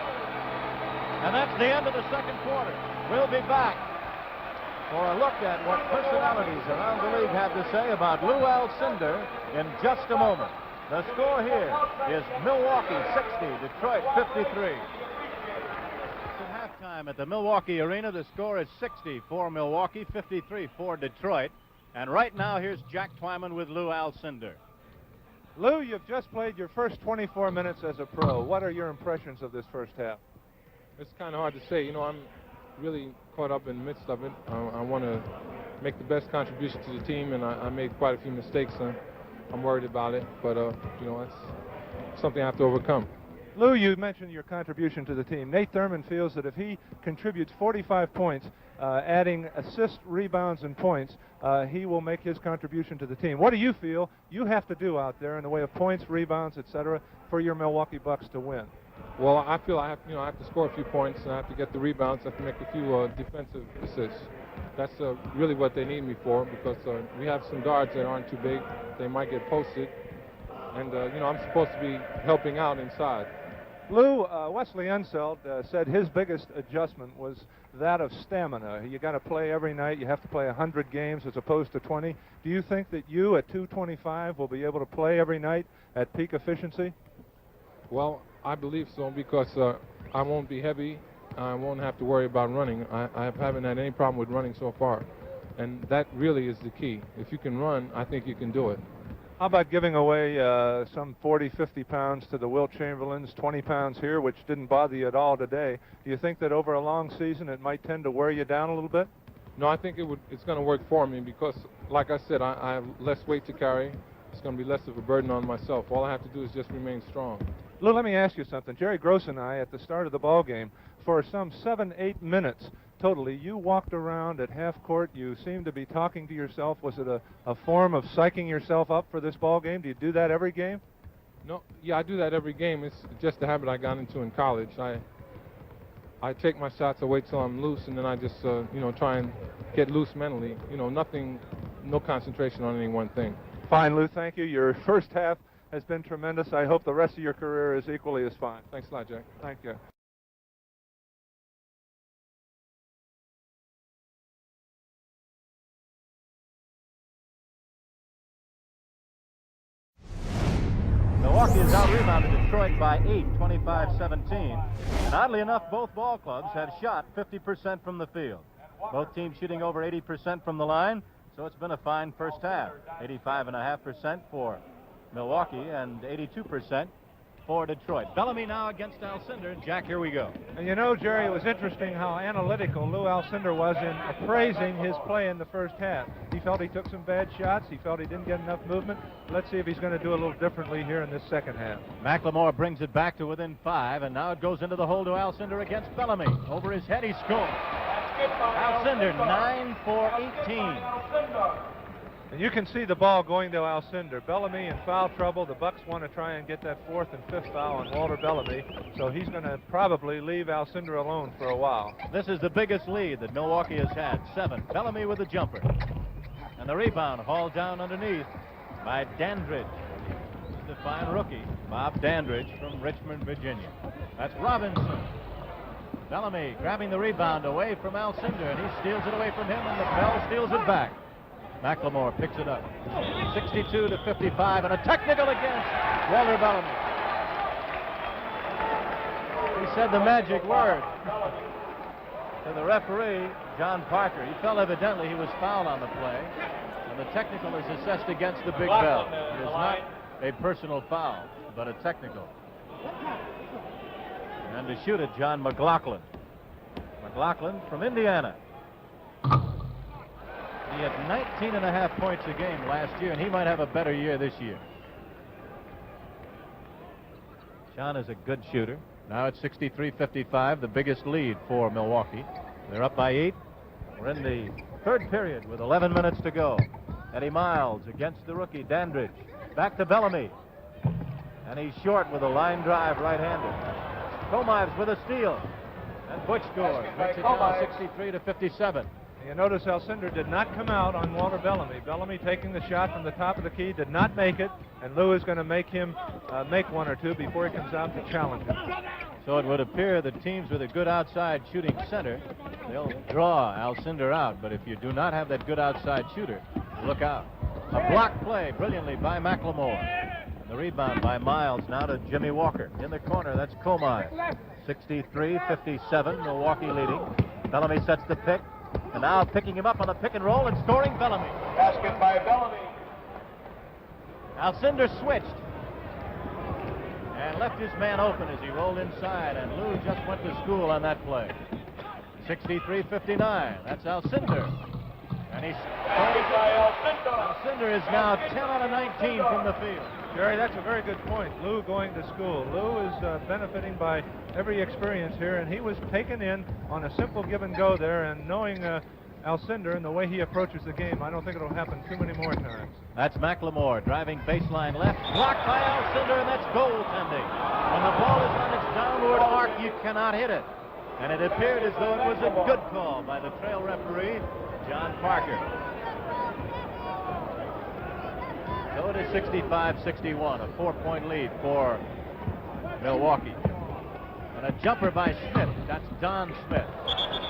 And that's the end of the second quarter. We'll be back for a look at what personalities around the league have to say about Lou Alcindor in just a moment. The score here is Milwaukee 60, Detroit 53. Halftime at the Milwaukee Arena. The score is 60 for Milwaukee, 53 for Detroit. And right now, here's Jack Twyman with Lou Alcindor. Lou, you've just played your first 24 minutes as a pro. What are your impressions of this first half? It's kind of hard to say. You know, I'm really caught up in the midst of it. I want to make the best contribution to the team, and I made quite a few mistakes. I'm worried about it, but, you know, that's something I have to overcome. Lou, you mentioned your contribution to the team. Nate Thurman feels that if he contributes 45 points, adding assists, rebounds, and points, he will make his contribution to the team. What do you feel you have to do out there in the way of points, rebounds, etc., for your Milwaukee Bucks to win? Well, I feel I have to score a few points, and I have to get the rebounds. I have to make a few defensive assists. That's really what they need me for, because we have some guards that aren't too big. They might get posted, and you know, I'm supposed to be helping out inside. Lou, Wesley Unseld said his biggest adjustment was that of stamina. You got to play every night. You have to play 100 games as opposed to 20. Do you think that you at 225 will be able to play every night at peak efficiency? Well, I believe so, because I won't be heavy. I won't have to worry about running. I haven't had any problem with running so far. And that really is the key. If you can run, I think you can do it. How about giving away some 40, 50 pounds to the Wilt Chamberlains, 20 pounds here, which didn't bother you at all today? Do you think that over a long season it might tend to wear you down a little bit? No, I think it's going to work for me because, like I said, I have less weight to carry. It's going to be less of a burden on myself. All I have to do is just remain strong. Lou, let me ask you something. Jerry Gross and I, at the start of the ball game, for some 7-8 minutes totally, you walked around at half court. You seemed to be talking to yourself. Was it a form of psyching yourself up for this ball game? Do you do that every game? No, yeah, I do that every game. It's just a habit I got into in college. I take my shots, I wait till I'm loose, and then I just, try and get loose mentally. No concentration on any one thing. Fine, Lou, thank you. Your first half has been tremendous. I hope the rest of your career is equally as fine. Thanks a lot, Jack. Thank you. Milwaukee has out-rebounded Detroit by 8, 25-17. And oddly enough, both ball clubs have shot 50% from the field. Both teams shooting over 80% from the line, so it's been a fine first half. 85.5% for Milwaukee and 82% for Detroit. Bellamy now against Alcindor. Jack, here we go. And you know, Jerry, it was interesting how analytical Lou Alcindor was in appraising his play in the first half. He felt he took some bad shots. He felt he didn't get enough movement. Let's see if he's going to do a little differently here in this second half. McLemore brings it back to within 5, and now it goes into the hole to Alcindor against Bellamy. Over his head, he scores. Alcindor, 9 for 18. And you can see the ball going to Alcindor. Bellamy in foul trouble. The Bucks want to try and get that 4th and 5th foul on Walter Bellamy, so he's going to probably leave Alcindor alone for a while. This is the biggest lead that Milwaukee has had, 7. Bellamy with the jumper. And the rebound hauled down underneath by Dandridge. The fine rookie, Bob Dandridge from Richmond, Virginia. That's Robinson. Bellamy grabbing the rebound away from Alcindor, and he steals it away from him, and LaBelle steals it back. McLemore picks it up. 62-55, and a technical against Walter Bellamy. He said the magic word to the referee, John Parker. He felt evidently he was fouled on the play, and the technical is assessed against the big bell. It is not a personal foul, but a technical. And to shoot it, John McLaughlin. McLaughlin from Indiana. He had 19.5 points a game last year, and he might have a better year this year. John is a good shooter. Now it's 63-55, the biggest lead for Milwaukee. They're up by 8. We're in the third period with 11 minutes to go. Eddie Miles against the rookie, Dandridge. Back to Bellamy. And he's short with a line drive right-handed. Comives with a steal. And Butch scores. Makes it now 63-57. You notice Alcindor did not come out on Walter Bellamy. Bellamy taking the shot from the top of the key, did not make it, and Lou is going to make him make one or two before he comes out to challenge him. So it would appear that teams with a good outside shooting center, they'll draw Alcindor out, but if you do not have that good outside shooter, look out. A block play brilliantly by McLemore. And the rebound by Miles now to Jimmy Walker. In the corner, that's Comine. 63-57, Milwaukee leading. Bellamy sets the pick. And now picking him up on the pick and roll and scoring Bellamy. Basket by Bellamy. Alcindor switched and left his man open as he rolled inside, and Lou just went to school on that play. 63-59. That's Alcindor. And he's Alcindor is now 10 out of 19 from the field. Jerry, that's a very good point. Lou going to school. Lou is benefiting by every experience here, and he was taken in on a simple give and go there, and knowing Alcindor and the way he approaches the game, I don't think it'll happen too many more times. That's McLemore driving baseline left, blocked by Alcindor, and that's goaltending. When the ball is on its downward arc, you cannot hit it. And it appeared as though it was a good call by the trail referee, John Parker. So it is 65-61, a 4-point lead for Milwaukee. And a jumper by Smith. That's Don Smith.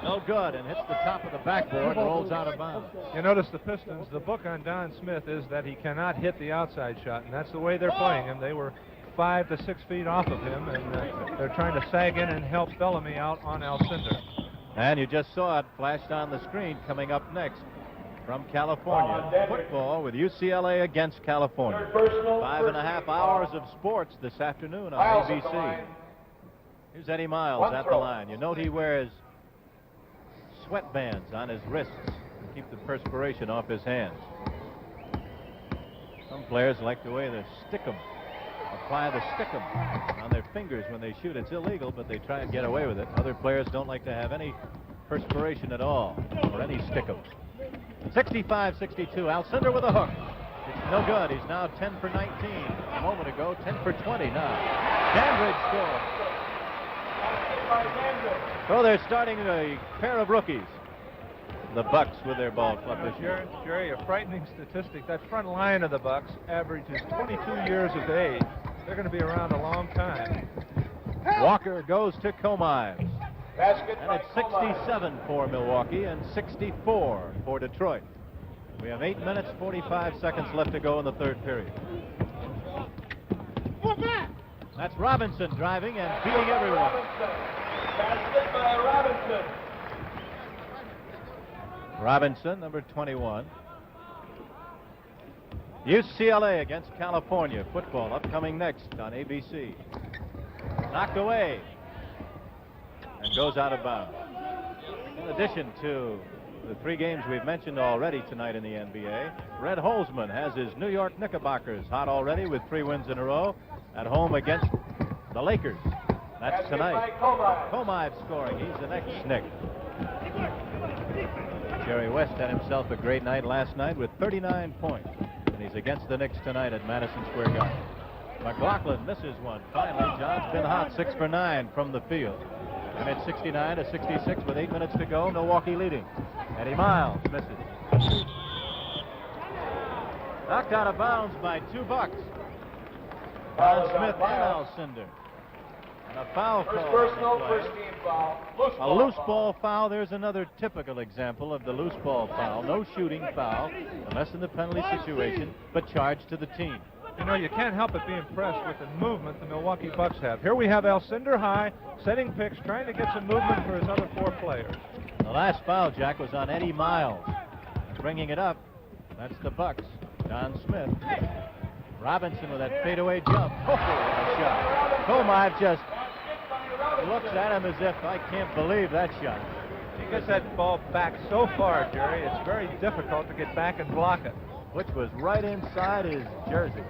No good, and hits the top of the backboard and rolls out of bounds. You notice the Pistons, the book on Don Smith is that he cannot hit the outside shot, and that's the way they're playing him. They were 5 to 6 feet off of him, and they're trying to sag in and help Bellamy out on Alcindor. And you just saw it flashed on the screen coming up next. from California. Football with UCLA against California. 5.5 hours of sports this afternoon on ABC. Here's Eddie Miles at the line. You note he wears sweatbands on his wrists to keep the perspiration off his hands. Some players like the way they apply the stickum on their fingers when they shoot. It's illegal, but they try and get away with it. Other players don't like to have any perspiration at all, or any stickum. 65-62, Alcindor with a hook. It's no good. He's now 10 for 19. A moment ago, 10 for 20 now. Dandridge scores. So they're starting a pair of rookies. The Bucks with their ball club this year. Jerry, a frightening statistic. That front line of the Bucks averages 22 years of age. They're going to be around a long time. Walker goes to Comives. And it's 67 for Milwaukee and 64 for Detroit. We have 8 minutes, 45 seconds left to go in the third period. That's Robinson driving and beating everyone. Basket by Robinson. Robinson, number 21. UCLA against California. Football upcoming next on ABC. Knocked away and goes out of bounds. In addition to the 3 games we've mentioned already tonight in the NBA, Red Holzman has his New York Knickerbockers hot already with 3 wins in a row at home against the Lakers. That's tonight. Comives scoring. He's the next Knick. Jerry West had himself a great night last night with 39 points. And he's against the Knicks tonight at Madison Square Garden. McLaughlin misses one. Finally, John's been hot, 6 for 9 from the field. And it's 69-66 with 8 minutes to go. Milwaukee leading. Eddie Miles misses. Knocked out of bounds by 2 Bucks. Don Smith and Alcindor. And a foul call. Personal, first team foul. A loose ball foul. There's another typical example of the loose ball foul. No shooting foul, unless in the penalty situation, but charged to the team. You know, you can't help but be impressed with the movement the Milwaukee Bucks have. Here we have Alcindor high, setting picks, trying to get some movement for his other 4 players. The last foul, Jack, was on Eddie Miles. Bringing it up, that's the Bucks. Don Smith. Robinson with that fadeaway jump. Oh, what a shot. Comive just looks at him as if, I can't believe that shot. He gets that ball back so far, Jerry, it's very difficult to get back and block it. Which was right inside his jersey.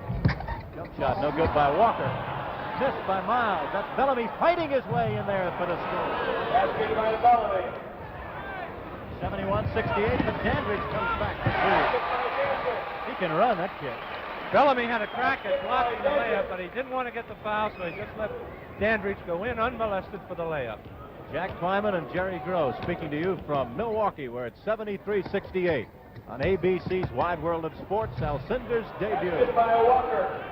Jump shot, no good by Walker. Missed by Miles. That's Bellamy fighting his way in there for the score. Basket by Bellamy. 71-68, but Dandridge comes back for 2. He can run, that kid. Bellamy had a crack at blocking the layup, but he didn't want to get the foul, so he just let Dandridge go in unmolested for the layup. Jack Kleiman and Jerry Gross speaking to you from Milwaukee, where it's 73-68. On ABC's Wide World of Sports, Alcindor's debut. By Walker.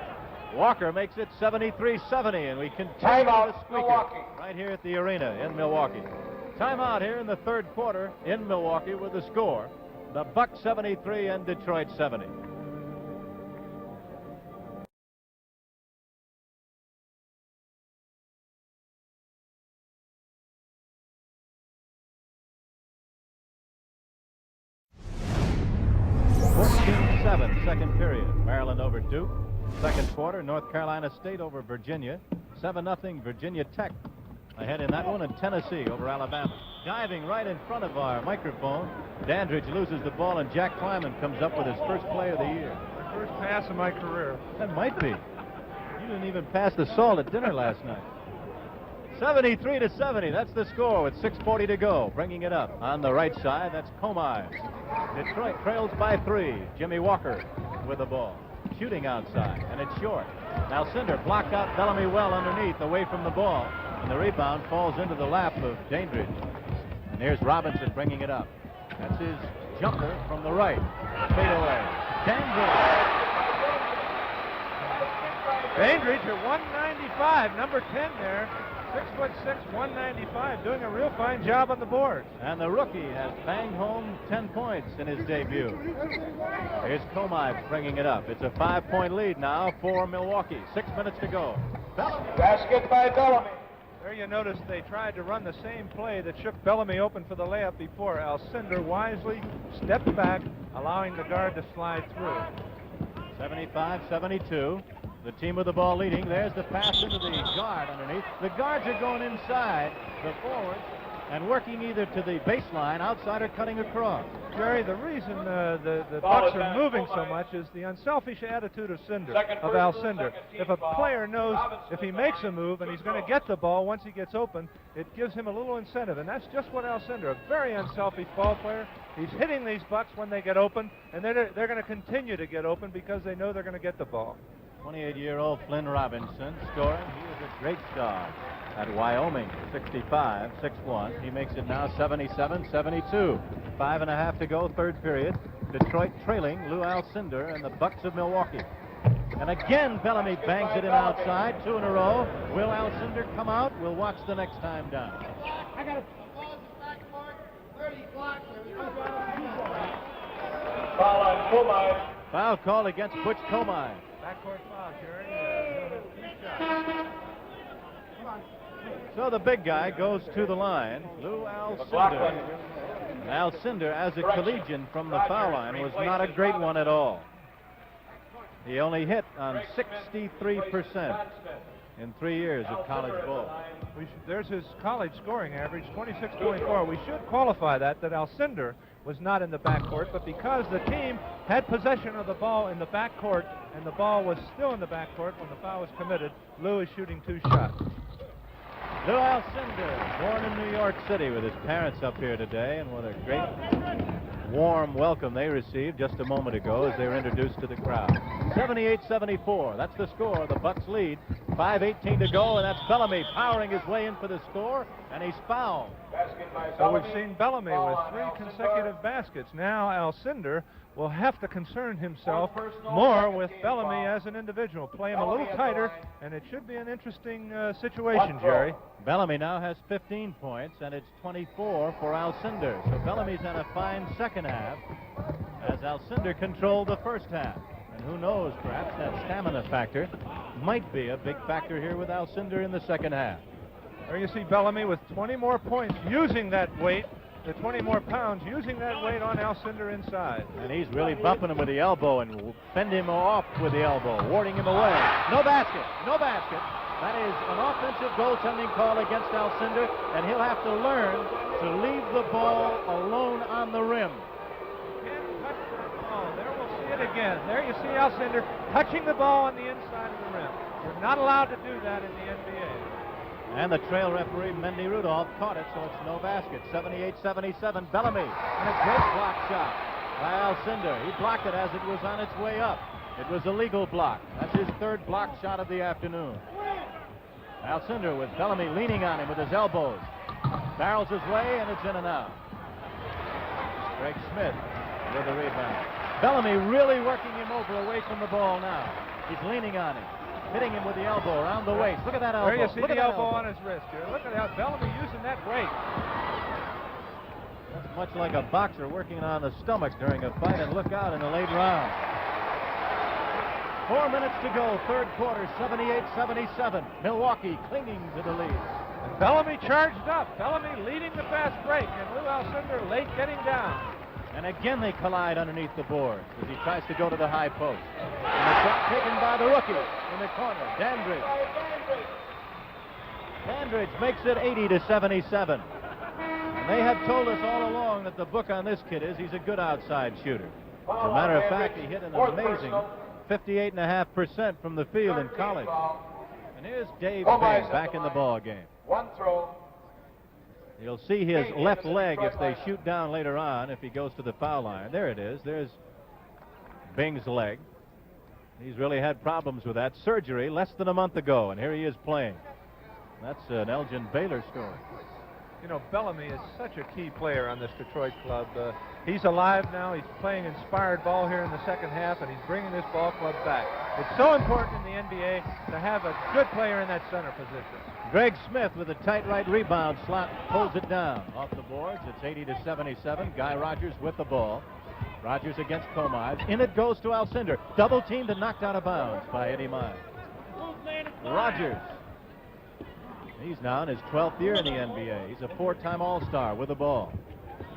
Walker makes it 73-70, and we continue Timeout, the squeaker Milwaukee. right here at the arena in Milwaukee. Timeout here in the third quarter in Milwaukee with the score. The Bucks 73 and Detroit 70. Second period. Maryland over Duke. Second quarter, North Carolina State over Virginia. 7-0 Virginia Tech ahead in that one, and Tennessee over Alabama. Diving right in front of our microphone, Dandridge loses the ball, and Jack Kleiman comes up with his first play of the year. My first pass of my career. That might be. You didn't even pass the salt at dinner last night. 73-70, that's the score with 6:40 to go. Bringing it up on the right side, that's Comives. Detroit trails by 3. Jimmy Walker with the ball. Shooting outside, and it's short. Alcindor blocked out Bellamy well underneath, away from the ball. And the rebound falls into the lap of Dandridge. And here's Robinson bringing it up. That's his jumper from the right. Fadeaway. Dandridge at 195, number 10 there. 6'6", 195, doing a real fine job on the board. And the rookie has banged home 10 points in his debut. Here's Comives bringing it up. It's a 5-point lead now for Milwaukee. 6 minutes to go. Basket by Bellamy. There you notice they tried to run the same play that shook Bellamy open for the layup before. Alcindor wisely stepped back, allowing the guard to slide through. 75-72. The team with the ball leading. There's the pass into the guard underneath. The guards are going inside the forwards and working either to the baseline, outside, or cutting across. Jerry, the reason the Bucks are moving so much is the unselfish attitude of Alcindor. If a player knows if he makes a move and he's going to get the ball once he gets open, it gives him a little incentive, and that's just what Alcindor, a very unselfish ball player. He's hitting these Bucks when they get open, and they're going to continue to get open because they know they're going to get the ball. 28-year-old Flynn Robinson scoring. He was a great star at Wyoming, 65, 6'1". He makes it now 77-72. 5.5 to go, third period. Detroit trailing Lou Alcindor and the Bucks of Milwaukee. And again, Bellamy bangs it in outside, 2 in a row. Will Alcindor come out? We'll watch the next time down. I got a ball in the backcourt, 30 blocks. Foul on Komai. Foul call against Butch Komai. Backcourt foul, Jerry. So the big guy goes to the line. Lou Alcindor. Alcindor, as a collegian from the foul line, was not a great one at all. He only hit on 63% in 3 years of college ball. There's his college scoring average, 26.4. We should qualify that Alcindor was not in the backcourt, but because the team had possession of the ball in the backcourt and the ball was still in the backcourt when the foul was committed, Lou is shooting 2 shots. Lou Alcindor, born in New York City with his parents up here today, and what a great warm welcome they received just a moment ago as they were introduced to the crowd. 78-74, that's the score. The Bucks lead. 5:18 to go, and that's Bellamy powering his way in for the score, and he's fouled. So we've seen Bellamy with 3 consecutive baskets. Now Alcindor will have to concern himself more with Bellamy as an individual. Play him a little tighter, and it should be an interesting situation, Jerry. Bellamy now has 15 points, and it's 24 for Alcindor. So Bellamy's had a fine second half as Alcindor controlled the first half. And who knows, perhaps that stamina factor might be a big factor here with Alcindor in the second half. There you see Bellamy with 20 more points using that weight, the 20 more pounds, using that weight on Alcindor inside. And he's really bumping him with the elbow and fend him off with the elbow, warding him away. No basket, no basket. That is an offensive goaltending call against Alcindor, and he'll have to learn to leave the ball alone on the rim. There we'll see it again. There you see Alcindor touching the ball on the inside of the rim. You're not allowed to do that in the NBA. And the trail referee, Mendy Rudolph, caught it, so it's no basket. 78-77, Bellamy. And a great block shot by Alcindor. He blocked it as it was on its way up. It was a legal block. That's his 3rd block shot of the afternoon. Alcindor with Bellamy leaning on him with his elbows. Barrels his way, and it's in and out. Greg Smith with the rebound. Bellamy really working him over away from the ball now. He's leaning on him, hitting him with the elbow around the waist. Look at that elbow. There you see the elbow on his wrist here. Look at how Bellamy using that weight. That's much like a boxer working on the stomach during a fight, and look out in the late round. 4 minutes to go, 3rd quarter, 78-77. Milwaukee clinging to the lead. And Bellamy charged up. Bellamy leading the fast break, and Lou Alcindor late getting down. And again they collide underneath the boards as he tries to go to the high post. And the shot taken by the rookie in the corner, Dandridge. Dandridge makes it 80-77. And they have told us all along that the book on this kid is he's a good outside shooter. As a matter of fact, he hit an amazing 58.5% from the field in college. And here's Dave Payne back in the ball game. 1 throw. You'll see his left leg if they shoot down later on, if he goes to the foul line. There it is. There's Bing's leg. He's really had problems with that. Surgery less than a month ago, and here he is playing. That's an Elgin Baylor story. You know, Bellamy is such a key player on this Detroit club. He's alive now. He's playing inspired ball here in the second half, and he's bringing this ball club back. It's so important in the NBA to have a good player in that center position. Greg Smith with a tight right rebound slot pulls it down off the boards. It's 80-77. Guy Rogers with the ball. Rogers against Komai. In it goes to Alcindor. Double teamed and knocked out of bounds by Eddie Miles. Rogers He's now in his 12th year in the NBA. He's a 4-time All-Star with the ball.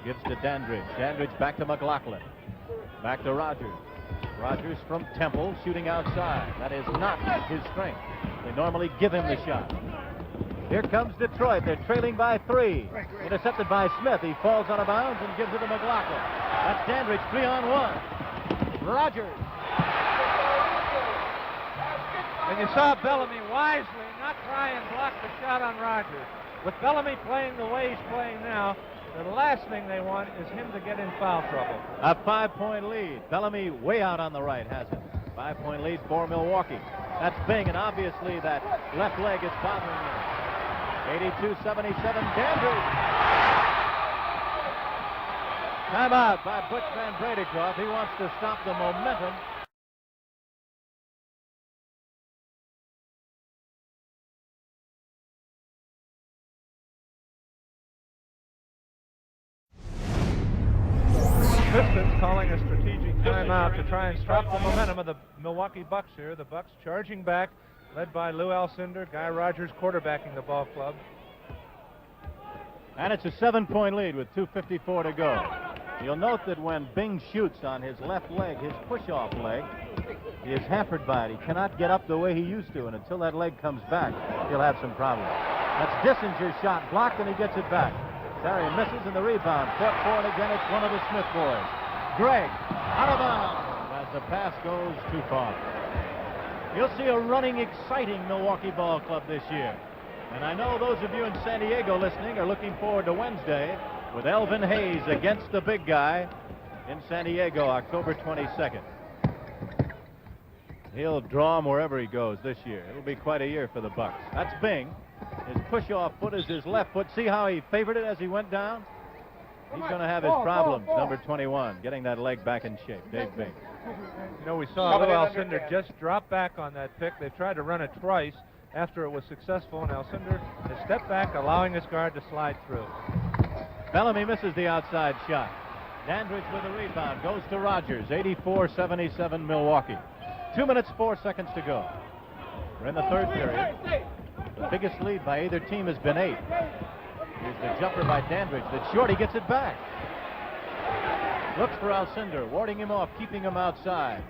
Gives to Dandridge. Dandridge back to McLaughlin. Back to Rogers. Rogers from Temple shooting outside. That is not his strength. They normally give him the shot. Here comes Detroit. They're trailing by 3. Intercepted by Smith. He falls out of bounds and gives it to McLaughlin. That's Dandridge, 3-on-1. Rogers. And you saw Bellamy wisely not try and block the shot on Rogers. With Bellamy playing the way he's playing now, the last thing they want is him to get in foul trouble. A 5-point lead. Bellamy way out on the right has it. 5-point lead for Milwaukee. That's Bing, and obviously that left leg is bothering him. 82-77, Dandridge. Timeout by Butch Van Bredekopf. He wants to stop the momentum. Pistons calling a strategic timeout to try and stop the momentum of the Milwaukee Bucks here. The Bucks charging back, led by Lou Alcindor. Guy Rogers quarterbacking the ball club. And it's a 7-point lead with 2:54 to go. You'll note that when Bing shoots on his left leg, his push-off leg, he is hampered by it. He cannot get up the way he used to, and until that leg comes back, he'll have some problems. That's Dissinger's shot blocked, and he gets it back. Terry misses, and the rebound. Fought for it again. It's one of the Smith boys. Greg, out of bounds as the pass goes too far. You'll see a running, exciting Milwaukee ball club this year. And I know those of you in San Diego listening are looking forward to Wednesday with Elvin Hayes against the big guy in San Diego, October 22nd. He'll draw him wherever he goes this year. It'll be quite a year for the Bucks. That's Bing. His push-off foot is his left foot. See how he favored it as he went down? He's going to have his problems, number 21, getting that leg back in shape. Dave Bing. You know, we saw Lou Alcindor just drop back on that pick. They tried to run it twice after it was successful, and Alcindor has stepped back, allowing his guard to slide through. Bellamy misses the outside shot. Dandridge with the rebound. Goes to Rogers. 84-77 Milwaukee. 2 minutes, 4 seconds to go. We're in the third period. The biggest lead by either team has been 8. Here's the jumper by Dandridge. That's short. He gets it back. Looks for Alcindor, warding him off, keeping him outside.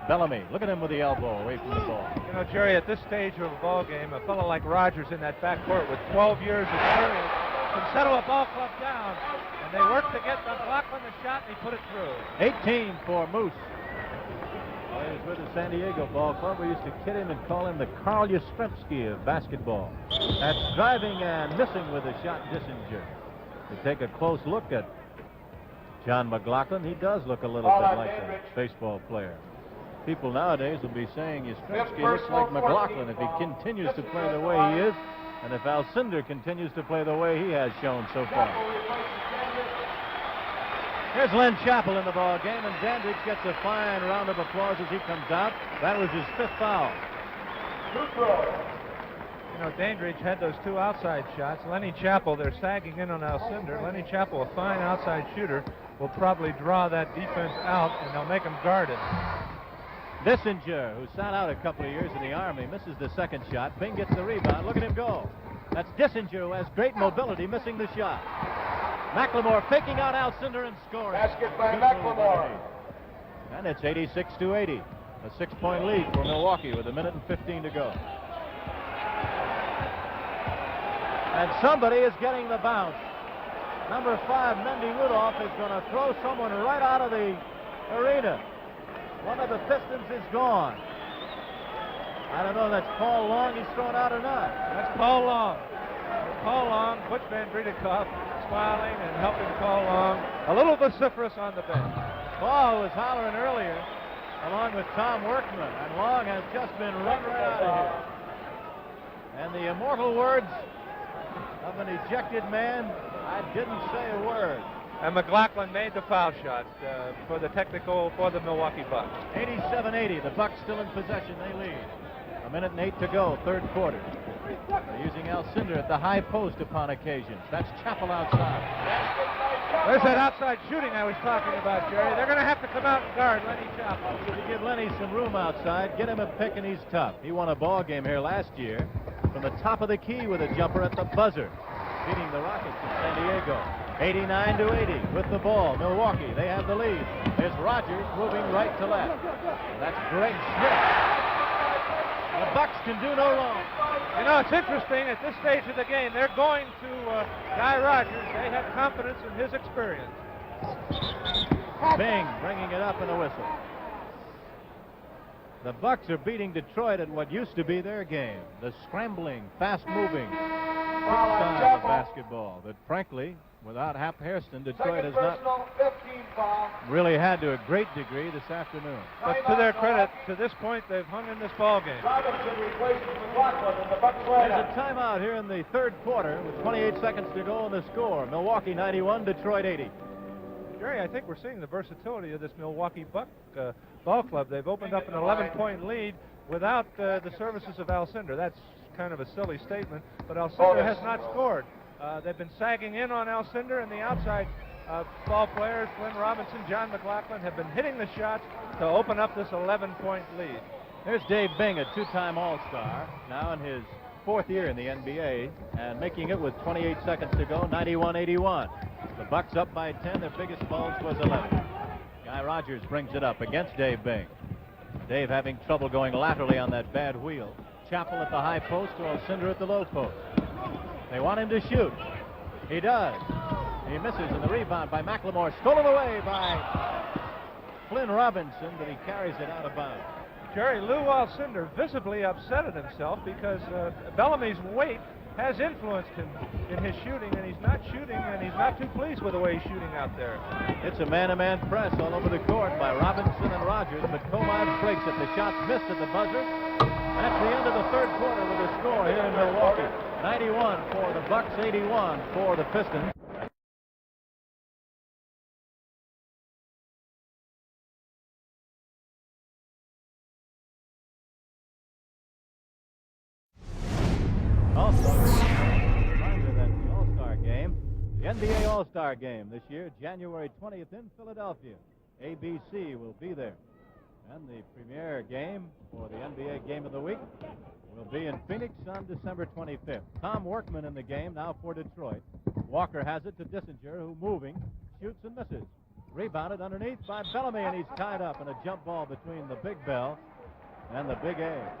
Bellamy, look at him with the elbow away from the ball. You know, Jerry, at this stage of a ball game, a fellow like Rogers in that backcourt with 12 years experience can settle a ball club down. And they work to get McLaughlin the shot, and he put it through. 18 for Moose. Plays with the San Diego ball club. We used to kid him and call him the Carl Yastrzemski of basketball. That's driving and missing with a shot, Dissinger. To take a close look at John McLaughlin, he does look a little bit like a baseball player. People nowadays will be saying Yastrzemski looks like McLaughlin if he continues to play the way he is, and if Alcindor continues to play the way he has shown so far. Here's Len Chappell in the ball game, and Dandridge gets a fine round of applause as he comes out. That was his 5th foul. You know, Dandridge had those 2 outside shots. Lenny Chappell, they're sagging in on Alcindor. Lenny Chappell, a fine outside shooter, will probably draw that defense out, and they'll make him guard it. Dissinger, who sat out a couple of years in the Army, misses the 2nd shot. Bing gets the rebound. Look at him go. That's Dissinger, who has great mobility, missing the shot. McLemore faking out Alcindor and scoring. Basket by McLemore. And it's 86-80. A 6-point lead for Milwaukee with 1:15 to go. And somebody is getting the bounce. Number 5, Mendy Rudolph, is going to throw someone right out of the arena. One of the Pistons is gone. I don't know if that's Paul Long he's thrown out or not. That's Paul Long. Paul Long, Butch Van Bredekopf, smiling and helping Paul Long. A little vociferous on the bench. Paul was hollering earlier, along with Tom Workman, and Long has just been run right out of here. And the immortal words of an ejected man, I didn't say a word. And McLaughlin made the foul shot for the technical for the Milwaukee Bucks. 87-80, the Bucks still in possession, they lead. 1:08 to go, third quarter. They're using Alcindor at the high post upon occasions. That's Chappell outside. There's that outside shooting I was talking about, Jerry. They're going to have to come out and guard Lenny Chappell. To give Lenny some room outside, get him a pick, and he's tough. He won a ball game here last year from the top of the key with a jumper at the buzzer, beating the Rockets in San Diego. 89-80 with the ball. Milwaukee, they have the lead. There's Rogers moving right to left. That's Greg Smith. The Bucks can do no wrong. You know, it's interesting at this stage of the game. They're going to Guy Rogers. They have confidence in his experience. Bing bringing it up in a whistle. The Bucks are beating Detroit at what used to be their game, the scrambling, fast-moving style of basketball that, frankly, without Hap Hairston, Detroit has not really had to a great degree this afternoon. But to their credit, to this point, they've hung in this ball game. There's a timeout here in the third quarter with 28 seconds to go on the score. Milwaukee 91, Detroit 80. Jerry, I think we're seeing the versatility of this Milwaukee Buck ball club. They've opened up an 11-point lead without the services of Alcindor. That's kind of a silly statement, but Alcindor has not scored. They've been sagging in on Alcindor, and the outside ball players, Flynn Robinson, John McLaughlin, have been hitting the shots to open up this 11-point lead. There's Dave Bing, a two-time All-Star, now in his fourth year in the NBA, and making it with 28 seconds to go, 91-81. The Bucks up by 10. Their biggest bulge was 11. Guy Rogers brings it up against Dave Bing. Dave having trouble going laterally on that bad wheel. Chappell at the high post to Alcindor at the low post. They want him to shoot. He does. He misses, and the rebound by McLemore stolen away by Flynn Robinson, but he carries it out of bounds. Jerry, Lou Alcindor visibly upset at himself because Bellamy's weight has influenced him in his shooting, and he's not shooting, and he's not too pleased with the way he's shooting out there. It's a man-to-man press all over the court by Robinson and Rogers, but Comod breaks it. The shot's missed at the buzzer. That's the end of the third quarter with a score here in Milwaukee. 91 for the Bucks, 81 for the Pistons. The NBA All-Star Game this year, January 20th in Philadelphia. ABC will be there. And the premier game for the NBA Game of the Week will be in Phoenix on December 25th. Tom Workman in the game now for Detroit. Walker has it to Dissinger, who moving, shoots and misses. Rebounded underneath by Bellamy, and he's tied up in a jump ball between the Big Bell and the Big A.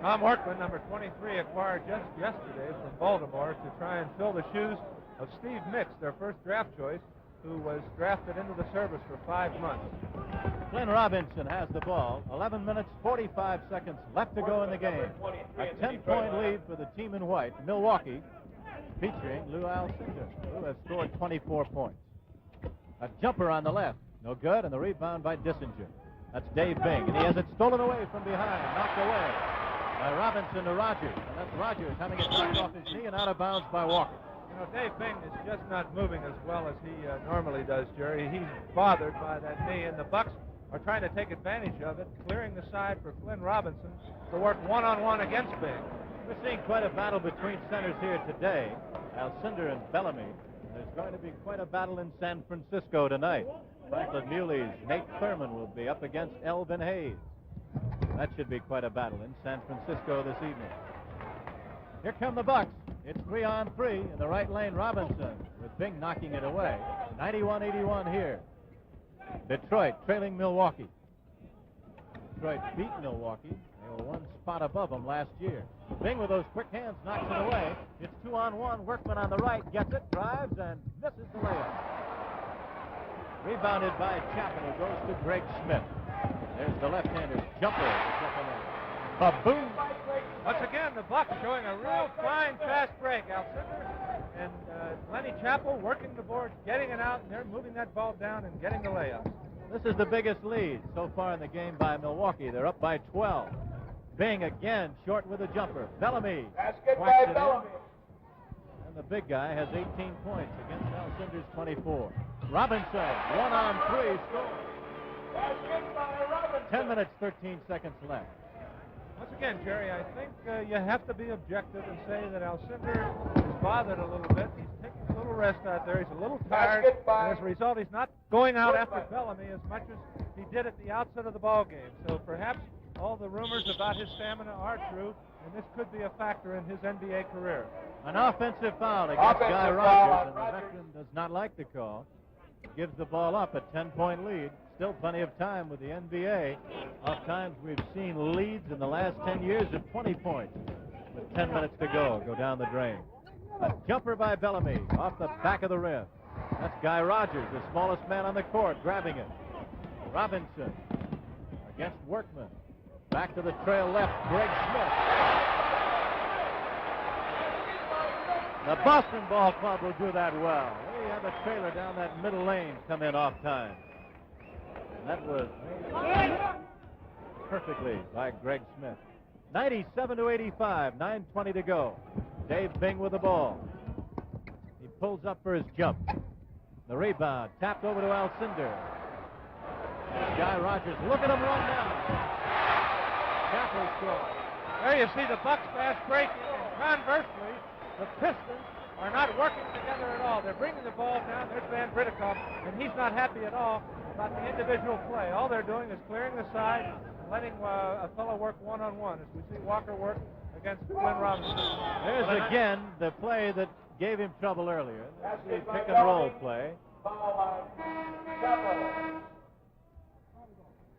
Tom Workman, number 23, acquired just yesterday from Baltimore to try and fill the shoes of Steve Mix, their first draft choice, who was drafted into the service for 5 months. Flynn Robinson has the ball. 11 minutes, 45 seconds left to go in the game. A 10-point lead for the team in white, Milwaukee, featuring Lou Alcindor, who has scored 24 points. A jumper on the left, no good, and the rebound by Dissinger. That's Dave Bing, and he has it stolen away from behind, knocked away by Robinson to Rogers, and that's Rogers having it knocked off his knee and out of bounds by Walker. You know, Dave Bing is just not moving as well as he normally does, Jerry. He's bothered by that knee, and the Bucks are trying to take advantage of it, clearing the side for Flynn Robinson to work one-on-one against Bing. We're seeing quite a battle between centers here today, Alcindor and Bellamy. There's going to be quite a battle in San Francisco tonight. Franklin Muley's Nate Thurman will be up against Elvin Hayes. That should be quite a battle in San Francisco this evening. Here come the Bucks. It's 3-on-3 in the right lane. Robinson with Bing knocking it away. 91-81 here. Detroit trailing Milwaukee. Detroit beat Milwaukee. They were one spot above them last year. Bing with those quick hands knocks it away. It's 2-on-1. Workman on the right gets it, drives, and misses the layup. Rebounded by Chappell, who goes to Greg Smith. There's the left-hander's jumper. Ba-boom! Once again, the Bucks showing a real fine fast break. Alcindor and Lenny Chappell working the boards, getting it out, and they're moving that ball down and getting the layup. This is the biggest lead so far in the game by Milwaukee. They're up by 12. Bing again short with a jumper. Bellamy. Basket by Bellamy. And the big guy has 18 points against Alcindor's 24. Robinson, 1-on-3, score. Basket by Robinson. 10 minutes, 13 seconds left. Once again, Jerry, I think you have to be objective and say that Alcindor is bothered a little bit. He's taking a little rest out there. He's a little tired. And as a result, he's not going out after Bellamy as much as he did at the outset of the ball game. So perhaps all the rumors about his stamina are true, and this could be a factor in his NBA career. An offensive foul against Guy Rogers, and the veteran does not like the call. Gives the ball up, a 10-point lead. Still plenty of time with the NBA. Oftentimes we've seen leads in the last 10 years of 20 points with 10 minutes to go down the drain. A jumper by Bellamy off the back of the rim. That's Guy Rogers, the smallest man on the court, grabbing it. Robinson against Workman. Back to the trail left, Greg Smith. The Boston Ball Club will do that well. They have a trailer down that middle lane come in off time. And that was perfectly by Greg Smith. 97-85, 9:20 to go. Dave Bing with the ball. He pulls up for his jump. The rebound, tapped over to Alcindor. Guy Rogers, look at him run down. Chappell scores. There you see the Bucks fast break, and conversely, the Pistons are not working together at all. They're bringing the ball down. There's Van Britikoff, and he's not happy at all about the individual play. All they're doing is clearing the side and letting a fellow work one-on-one, as we see Walker work against Glenn Robinson. There's again the play that gave him trouble earlier. That's the pick-and-roll play.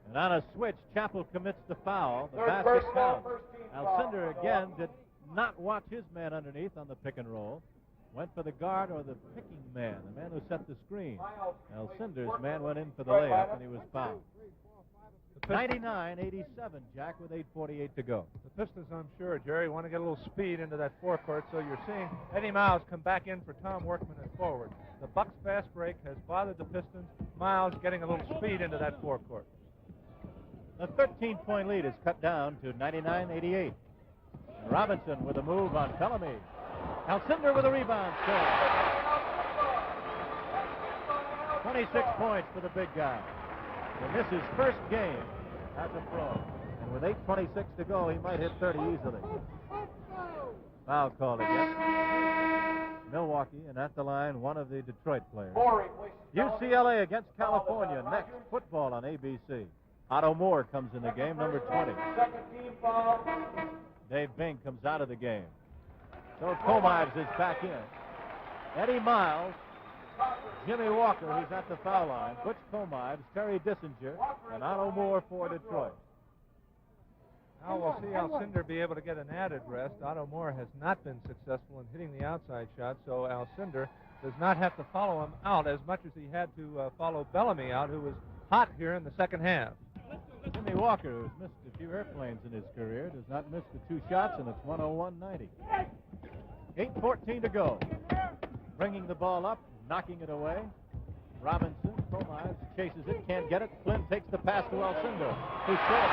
And on a switch, Chappell commits the foul. The basket counts. Alcindor again did not watch his man underneath on the pick-and-roll. Went for the guard or the picking man, the man who set the screen. Alcindor's man went in for the layup, and he was fouled. 99-87, Jack, with 8:48 to go. The Pistons, I'm sure, Jerry, want to get a little speed into that forecourt, so you're seeing Eddie Miles come back in for Tom Workman at forward. The Bucks fast break has bothered the Pistons. Miles getting a little speed into that forecourt. The 13-point lead is cut down to 99-88. Robinson with a move on Bellamy. Alcindor with a rebound. Score. 26 points for the big guy. And this is his first game as a pro. And with 8:26 to go, he might hit 30 easily. Foul called against Milwaukee, and at the line, one of the Detroit players. UCLA against California next. Football on ABC. Otto Moore comes in the game, number 20. Dave Bing comes out of the game. So Comives is back in. Eddie Miles, Jimmy Walker, who's at the foul line, Butch Comives, Terry Dissinger, and Otto Moore for Detroit. Now we'll see Alcindor be able to get an added rest. Otto Moore has not been successful in hitting the outside shot, so Alcindor does not have to follow him out as much as he had to follow Bellamy out, who was hot here in the second half. Jimmy Walker, who's missed a few airplanes in his career, does not miss the two shots, and it's 101-90. 8:14 to go. Bringing the ball up, knocking it away. Robinson, Comives chases it, can't get it. Flynn takes the pass to Alcindor, who scores.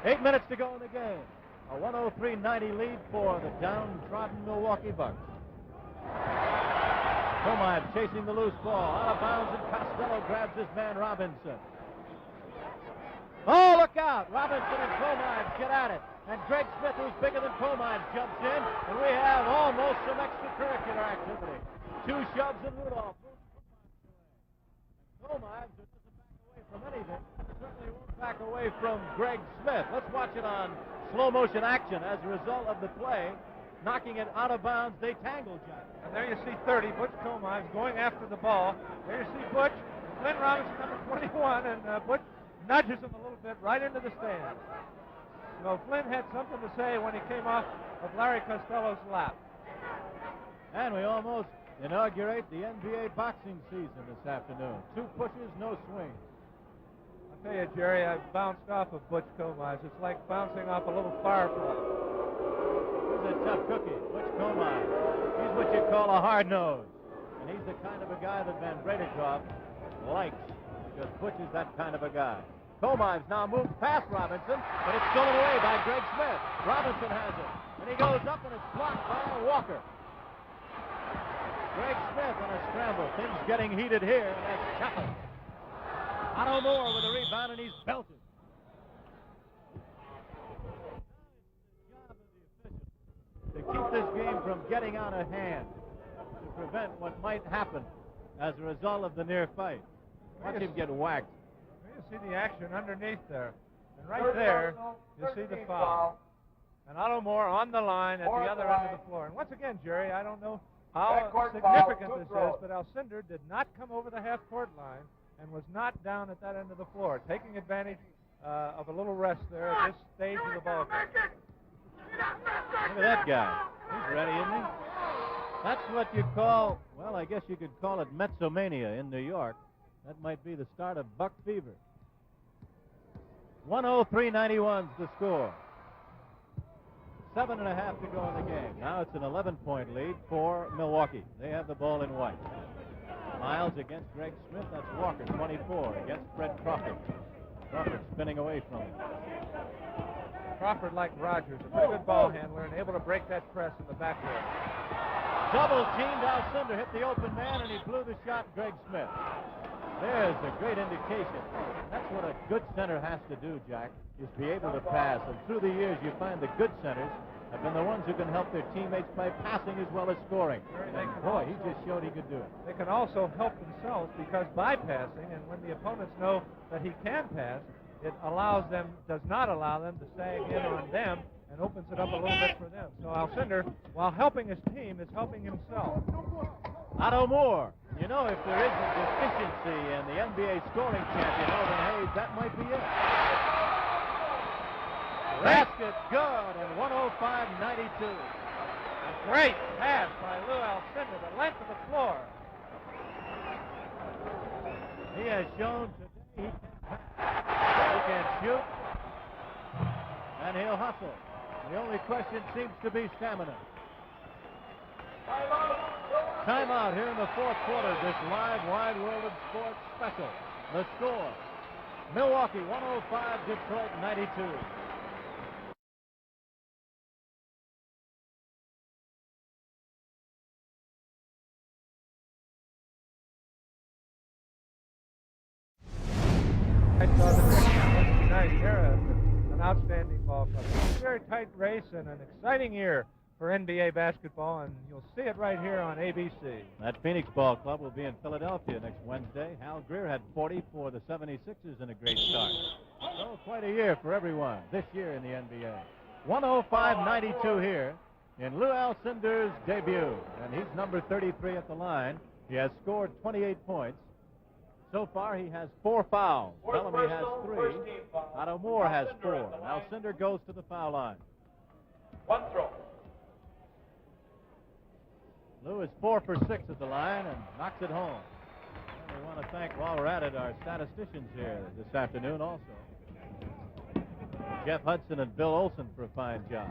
8 minutes to go in the game. A 103-90 lead for the downtrodden Milwaukee Bucks. Comives chasing the loose ball. Out of bounds, and Costello grabs his man Robinson. Oh, look out! Robinson and Comives get at it. And Greg Smith, who's bigger than Comives, jumps in. And we have almost some extracurricular activity. Two shoves and Rudolph. Comives doesn't back away from anything. Certainly won't back away from Greg Smith. Let's watch it on slow motion action as a result of the play. Knocking it out of bounds, they tangle, Jack. And there you see 30, Butch Comives going after the ball. There you see Butch, Glenn Robinson, number 21, and Butch nudges him a little bit right into the stands. So Flynn had something to say when he came off of Larry Costello's lap. And we almost inaugurate the NBA boxing season this afternoon. 2 pushes, no swing. I'll tell you, Jerry, I bounced off of Butch Comives. It's like bouncing off a little firefly. He's a tough cookie, Butch Comives. He's what you call a hard nose. And he's the kind of a guy that Van Britikoff likes, because Butch is that kind of a guy. Comives now moves past Robinson, but it's stolen away by Greg Smith. Robinson has it, and he goes up, and it's blocked by Walker. Greg Smith on a scramble. Things getting heated here, and that's Chappell. Otto Moore with a rebound, and he's belted. To keep this game from getting out of hand, to prevent what might happen as a result of the near fight. Watch him get whacked. can see the action underneath there. And right there, you see the foul. And Otto Moore on the line at the other end of the floor. And once again, Jerry, I don't know how significant this is, but Alcindor did not come over the half-court line and was not down at that end of the floor, taking advantage of a little rest there at this stage of the ball game. Look at that guy. He's ready, isn't he? That's what you call, well, I guess you could call it Metzomania in New York. That might be the start of Buck Fever. 103-91's the score. 7.5 to go in the game. Now it's an 11-point lead for Milwaukee. They have the ball in white. Miles against Greg Smith. That's Walker, 24, against Fred Crawford. Crawford spinning away from him. Crawford, like Rogers, a pretty good ball handler and able to break that press in the backcourt. Double teamed. Alcindor hit the open man, and he blew the shot, Greg Smith. There's a great indication. That's what a good center has to do, Jack, is be able to pass. And through the years, you find the good centers have been the ones who can help their teammates by passing as well as scoring. And boy, he just showed he could do it. They can also help themselves because by passing, and when the opponents know that he can pass, it allows them, does not allow them to sag in on them and opens it up a little bit for them. So Alcindor, while helping his team, is helping himself. Otto Moore. You know, if there is a deficiency in the NBA scoring champion, Elvin Hayes, that might be it. Basket good, and 105-92. A great pass by Lou Alcindor, the length of the floor. He has shown today he can shoot, and he'll hustle. The only question seems to be stamina. Timeout here in the fourth quarter, this live Wide World of Sports special. The score, Milwaukee 105, Detroit 92. I saw the Pistons tonight. They're an outstanding ball club. It's a very tight race and an exciting year for NBA basketball, and you'll see it right here on ABC. That Phoenix Ball Club will be in Philadelphia next Wednesday. Hal Greer had 40 for the 76ers in a great start. So quite a year for everyone this year in the NBA. 105-92 here in Lou Alcindor's debut, and he's number 33 at the line. He has scored 28 points. So far, he has 4 fouls. Bellamy has 3. Otto Moore has 4. And Alcindor goes to the foul line. One throw. Lou is 4 for 6 at the line and knocks it home. And we want to thank, while we're at it, our statisticians here this afternoon also. Jeff Hudson and Bill Olson for a fine job.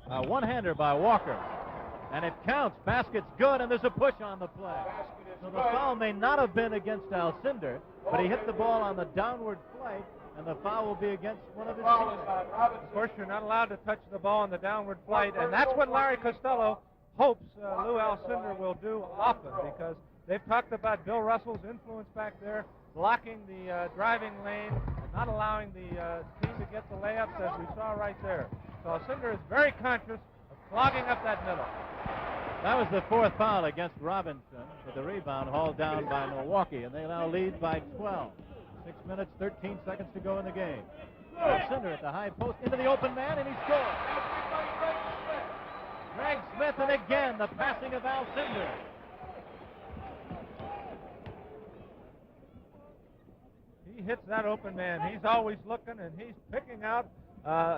A one-hander by Walker. And it counts. Basket's good, and there's a push on the play. So the foul may not have been against Alcindor, but he hit the ball on the downward flight, and the foul will be against one of his teammates. Of course, you're not allowed to touch the ball on the downward flight, and that's what Larry Costello hopes Lou Alcindor will do often, because they've talked about Bill Russell's influence back there, blocking the driving lane, and not allowing the team to get the layups, as we saw right there. So Alcindor is very conscious of clogging up that middle. That was the 4th foul against Robinson, with the rebound hauled down by Milwaukee, and they now lead by 12. 6 minutes, 13 seconds to go in the game. Alcindor at the high post, into the open man, and he scores. Greg Smith, and again, the passing of Alcindor. He hits that open man. He's always looking, and he's picking out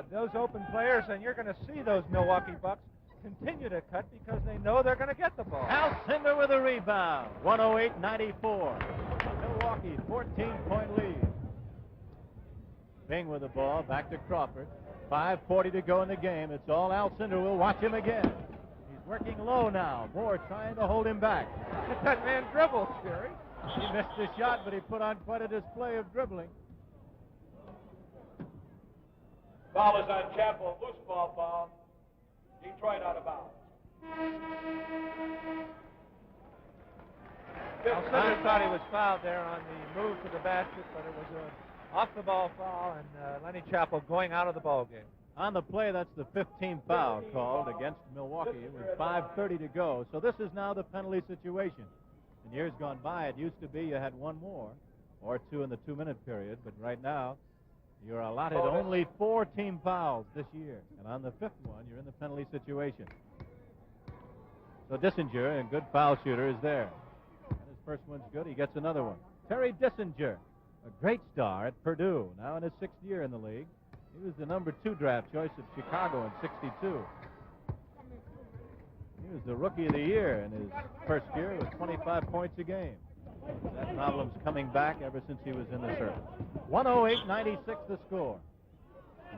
those open players, and you're going to see those Milwaukee Bucks continue to cut because they know they're going to get the ball. Alcindor with a rebound. 108-94. Milwaukee, 14-point lead. Bing with the ball, back to Crawford. 5:40 to go in the game. It's all Alcindor. We'll watch him again. He's working low now. Moore trying to hold him back. That man dribbles, Jerry. He missed the shot, but he put on quite a display of dribbling. Foul is on Chapel. Loose ball foul. Detroit out of bounds. Alcindor thought he was fouled there on the move to the basket, but it was an off-the-ball foul, and Lenny Chappell going out of the ball game. On the play, that's the 15th foul called against Milwaukee with 5:30 to go. So this is now the penalty situation. In years gone by, it used to be you had one more. or 2 in the 2-minute period. But right now, you're allotted only 4 team fouls this year. And on the 5th one, you're in the penalty situation. So Dissinger, a good foul shooter, is there. And his first one's good. He gets another one. Terry Dissinger, a great star at Purdue, now in his 6th year in the league. He was the number 2 draft choice of Chicago in '62. He was the Rookie of the Year in his first year with 25 points a game. That problem's coming back ever since he was in the service. 108-96 the score.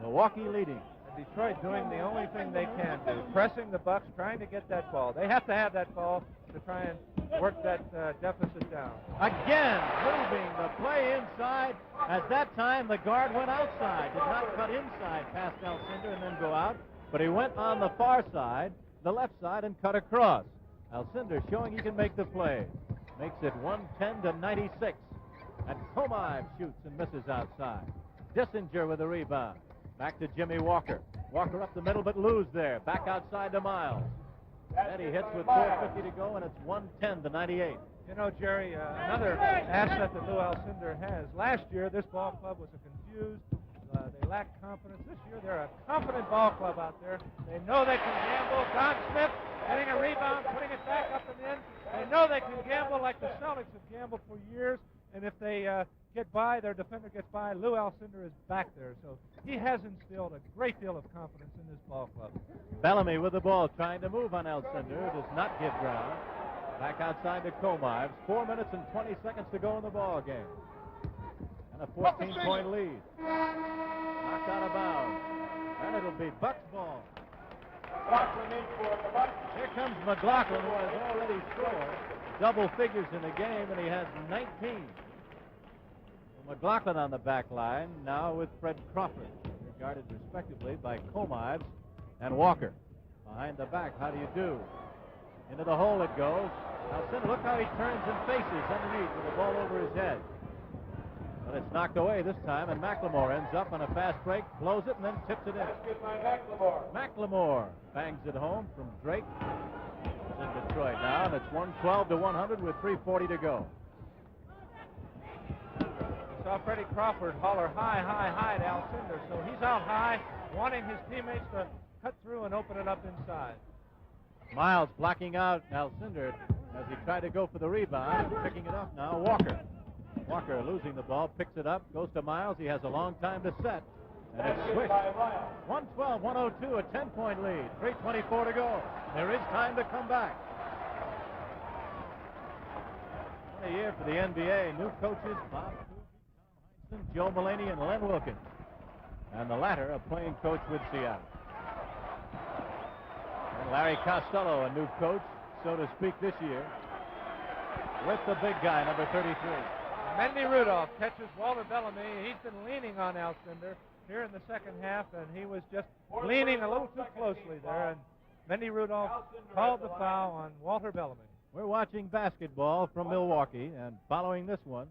Milwaukee leading. And Detroit doing the only thing they can do, pressing the Bucks, trying to get that ball. They have to have that ball to try and work that deficit down. Again, moving the play inside. At that time, the guard went outside. Did not cut inside past Alcindor and then go out, but he went on the far side, the left side, and cut across. Alcindor showing he can make the play. Makes it 110-96. And Komive shoots and misses outside. Dissinger with the rebound. Back to Jimmy Walker. Walker up the middle, but lose there. Back outside to Miles. Then he hits with 4:50 to go, and it's 110-98. You know, Jerry, another asset that Lou Alcindor has. Last year, this ball club was a confused. They lacked confidence. This year, they're a confident ball club out there. They know they can gamble. Don Smith getting a rebound, putting it back up and in. They know they can gamble like the Celtics have gambled for years. And if they get by, their defender gets by, Lou Alcindor is back there. So he has instilled a great deal of confidence in this ball club. Bellamy with the ball, trying to move on Alcindor. Does not get ground. Back outside to Komives. 4 minutes and 20 seconds to go in the ball game. And a 14-point lead. Knocked out of bounds. And it'll be Bucks ball. Here comes McLaughlin, who has already scored double figures in the game, and he has 19. So McLaughlin on the back line, now with Fred Crawford, regarded respectively by Komives and Walker. Behind the back, how do you do? Into the hole it goes. Alcindor, look how he turns and faces underneath with the ball over his head. But it's knocked away this time, and McLemore ends up on a fast break, blows it, and then tips it in. McLemore bangs it home from Drake. It's in Detroit now, and it's 112-100 with 3:40 to go. We saw Freddie Crawford holler high, high, high to Alcindor, so he's out high, wanting his teammates to cut through and open it up inside. Miles blocking out Alcindor as he tried to go for the rebound, and picking it up now, Walker. Walker losing the ball, picks it up, goes to Miles. He has a long time to set. And it's switched. 112-102, a 10-point lead. 3:24 to go. There is time to come back. What a year for the NBA. New coaches, Bob Cousy, Tom Heinsohn, Joe Mulaney, and Len Wilkins. And the latter, a playing coach with Seattle. And Larry Costello, a new coach, so to speak, this year, with the big guy, number 33. Mendy Rudolph catches Walter Bellamy. He's been leaning on Alcindor here in the second half, and he was just leaning a little too closely there. And Mendy Rudolph called the foul on Walter Bellamy. We're watching basketball from Milwaukee, and following this one,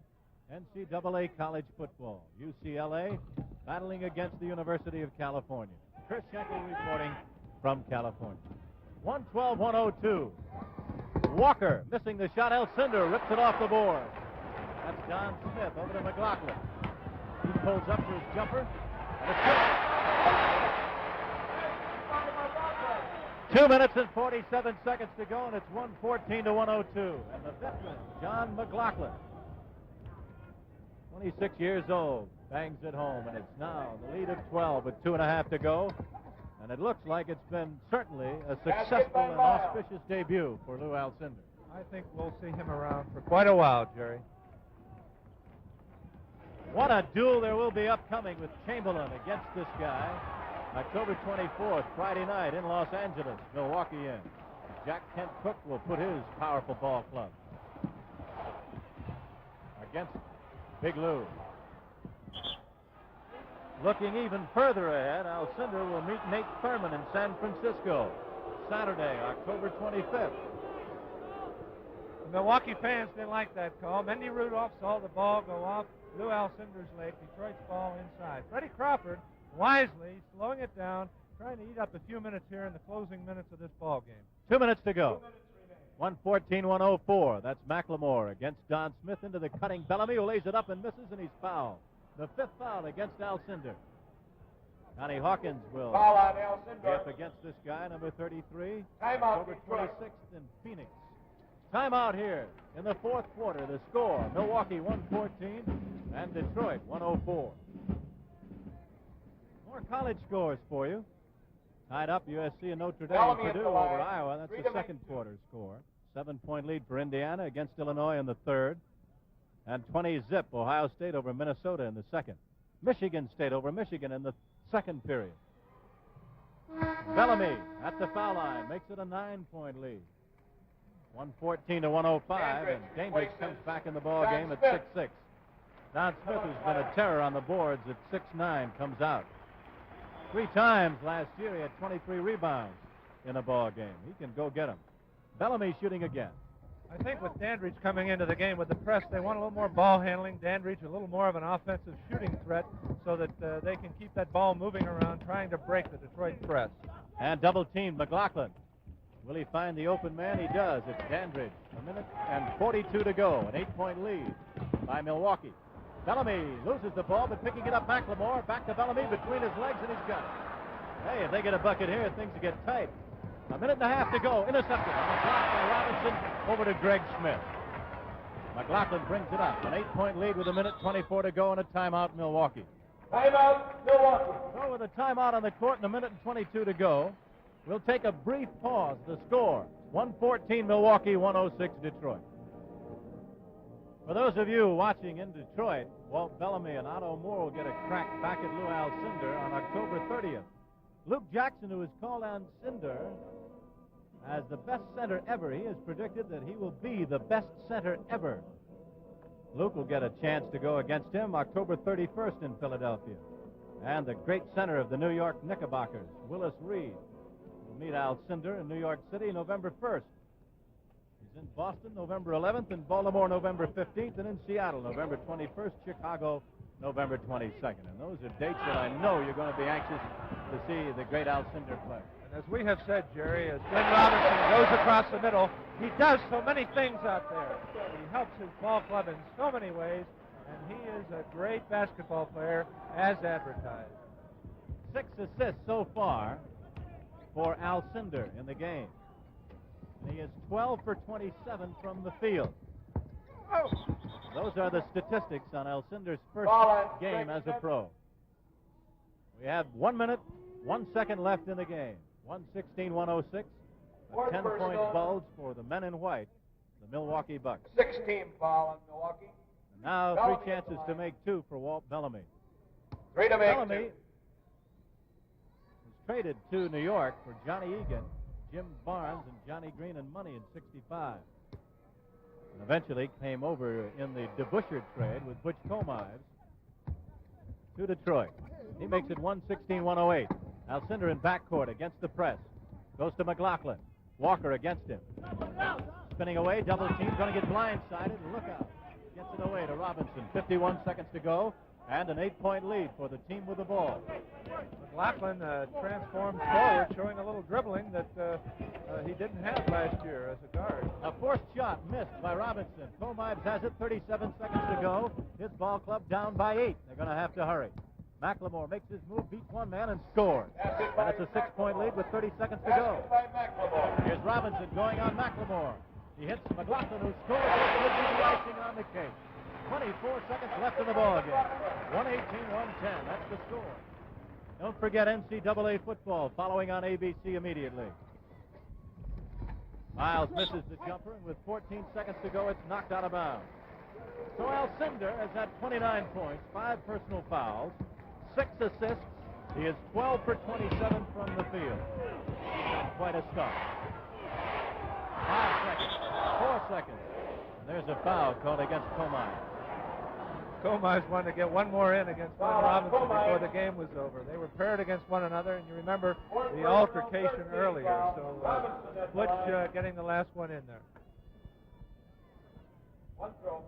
NCAA college football. UCLA battling against the University of California. Chris Schenkel reporting from California. 112-102. Walker missing the shot. Alcindor rips it off the board. That's John Smith over to McLaughlin. He pulls up for his jumper. And it's good. 2 minutes and 47 seconds to go, and it's 114-102. And the veteran, John McLaughlin, 26 years old, bangs it home, and it's now the lead of 12 with 2.5 to go. And it looks like it's been certainly a successful and auspicious debut for Lou Alcindor. I think we'll see him around for quite a while, Jerry. What a duel there will be upcoming with Chamberlain against this guy. October 24th, Friday night in Los Angeles, Milwaukee in. Jack Kent Cooke will put his powerful ball club against Big Lou. Looking even further ahead, Alcindor will meet Nate Thurman in San Francisco, Saturday, October 25th. The Milwaukee fans didn't like that call. Mendy Rudolph saw the ball go off Lou Alcindor's leg. Detroit's ball inside. Freddie Crawford, wisely, slowing it down, trying to eat up a few minutes here in the closing minutes of this ball game. 2 minutes to go. 114-104. That's McLemore against Don Smith into the cutting Bellamy, who lays it up and misses, and he's fouled. The 5th foul against Alcindor. Connie Hawkins will Foul on be Alcindor. up against this guy, number 33. Timeout, October Detroit. 26th in Phoenix. Timeout here in the 4th quarter. The score, Milwaukee 114 and Detroit 104. More college scores for you. Tied up, USC and Notre Dame. Bellamy at Purdue the line. over Iowa. That's 3 the to make 2nd quarter score. 7-point lead for Indiana against Illinois in the 3rd. And 20 zip, Ohio State over Minnesota in the 2nd. Michigan State over Michigan in the 2nd period. Bellamy at the foul line makes it a 9-point lead. 114-105, and Dandridge comes back in the ball game at 6-6. Don Smith, who's been a terror on the boards at 6'9", comes out. 3 times last year, he had 23 rebounds in a ball game. He can go get them. Bellamy shooting again. I think with Dandridge coming into the game with the press, they want a little more ball handling. Dandridge a little more of an offensive shooting threat so that they can keep that ball moving around, trying to break the Detroit press. And double teamed McLaughlin. Will he find the open man? He does. It's Dandridge. 1:42 to go. An 8-point lead by Milwaukee. Bellamy loses the ball, but picking it up, McLemore. Back to Bellamy between his legs, and he's got it. Hey, if they get a bucket here, things will get tight. 1.5 minutes to go. Intercepted. On the block by Robinson over to Greg Smith. McLaughlin brings it up. An 8-point lead with 1:24 to go and a timeout, Milwaukee. Timeout, Milwaukee. So with a timeout on the court and 1:22 to go, we'll take a brief pause. The score, 114 Milwaukee, 106 Detroit. For those of you watching in Detroit, Walt Bellamy and Otto Moore will get a crack back at Lou Alcindor on October 30th. Luke Jackson, who has called Alcindor as the best center ever, he has predicted that he will be the best center ever. Luke will get a chance to go against him October 31st in Philadelphia. And the great center of the New York Knickerbockers, Willis Reed, will meet Alcindor in New York City November 1st. He's in Boston November 11th, in Baltimore November 15th, and in Seattle November 21st, Chicago November 22nd. And those are dates that I know you're going to be anxious to see the great Alcindor play. And as we have said, Jerry, as Glenn Robinson goes across the middle, he does so many things out there. He helps his ball club in so many ways, and he is a great basketball player as advertised. 6 assists so far for Alcindor in the game. And he is 12 for 27 from the field. Those are the statistics on Alcindor's first game as a pro. We have 1 minute, 1 second left in the game. 116-106. A 10-point bulge for the men in white, the Milwaukee Bucks. 16 foul on Milwaukee. And now Bellamy 3 chances to make 2 for Walt Bellamy. 3 to make Bellamy 2. was traded to New York for Johnny Egan, Jim Barnes, and Johnny Green and money in '65. And eventually came over in the DeBusschere trade with Butch Comives to Detroit. He makes it 116-108. Alcindor in backcourt against the press. Goes to McLaughlin. Walker against him. Spinning away, double team, going to get blindsided. Look out. Gets it away to Robinson. 51 seconds to go, and an 8-point lead for the team with the ball. McLaughlin transformed forward, showing a little dribbling that he didn't have last year as a guard. A forced shot missed by Robinson. Comives has it, 37 seconds to go. His ball club down by 8. They're going to have to hurry. McLemore makes his move, beats one man, and scores. And it's a 6-point lead with 30 seconds to go. Here's Robinson going on McLemore. He hits McLaughlin, who scores. It would be the icing on the cake. 24 seconds left in the ball game. 118-110. That's the score. Don't forget NCAA football following on ABC immediately. Miles misses the jumper, and with 14 seconds to go, it's knocked out of bounds. So Alcindor has had 29 points, 5 personal fouls, 6 assists. He is 12 for 27 from the field. Quite a start. 5 seconds, 4 seconds. And there's a foul called against Comives. Comives wanted to get one more in against Glenn Robinson before the game was over. They were paired against one another, and you remember the altercation earlier. So Butch getting the last one in there. One throw.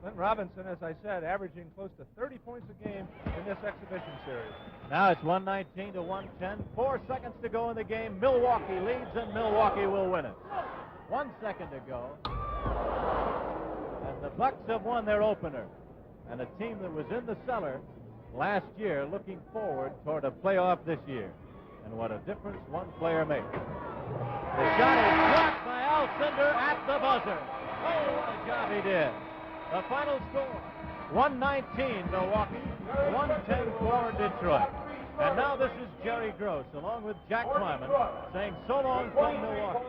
Clint Robinson, as I said, averaging close to 30 points a game in this exhibition series. Now it's 119 to 110. 4 seconds to go in the game. Milwaukee leads, and Milwaukee will win it. 1 second to go. And the Bucks have won their opener. And a team that was in the cellar last year looking forward toward a playoff this year. And what a difference one player makes. The shot is blocked by Alcindor at the buzzer. Oh, what a job he did. The final score, 119 Milwaukee, 110 for Detroit. And now this is Jerry Gross, along with Jack Kleiman, saying so long from Milwaukee.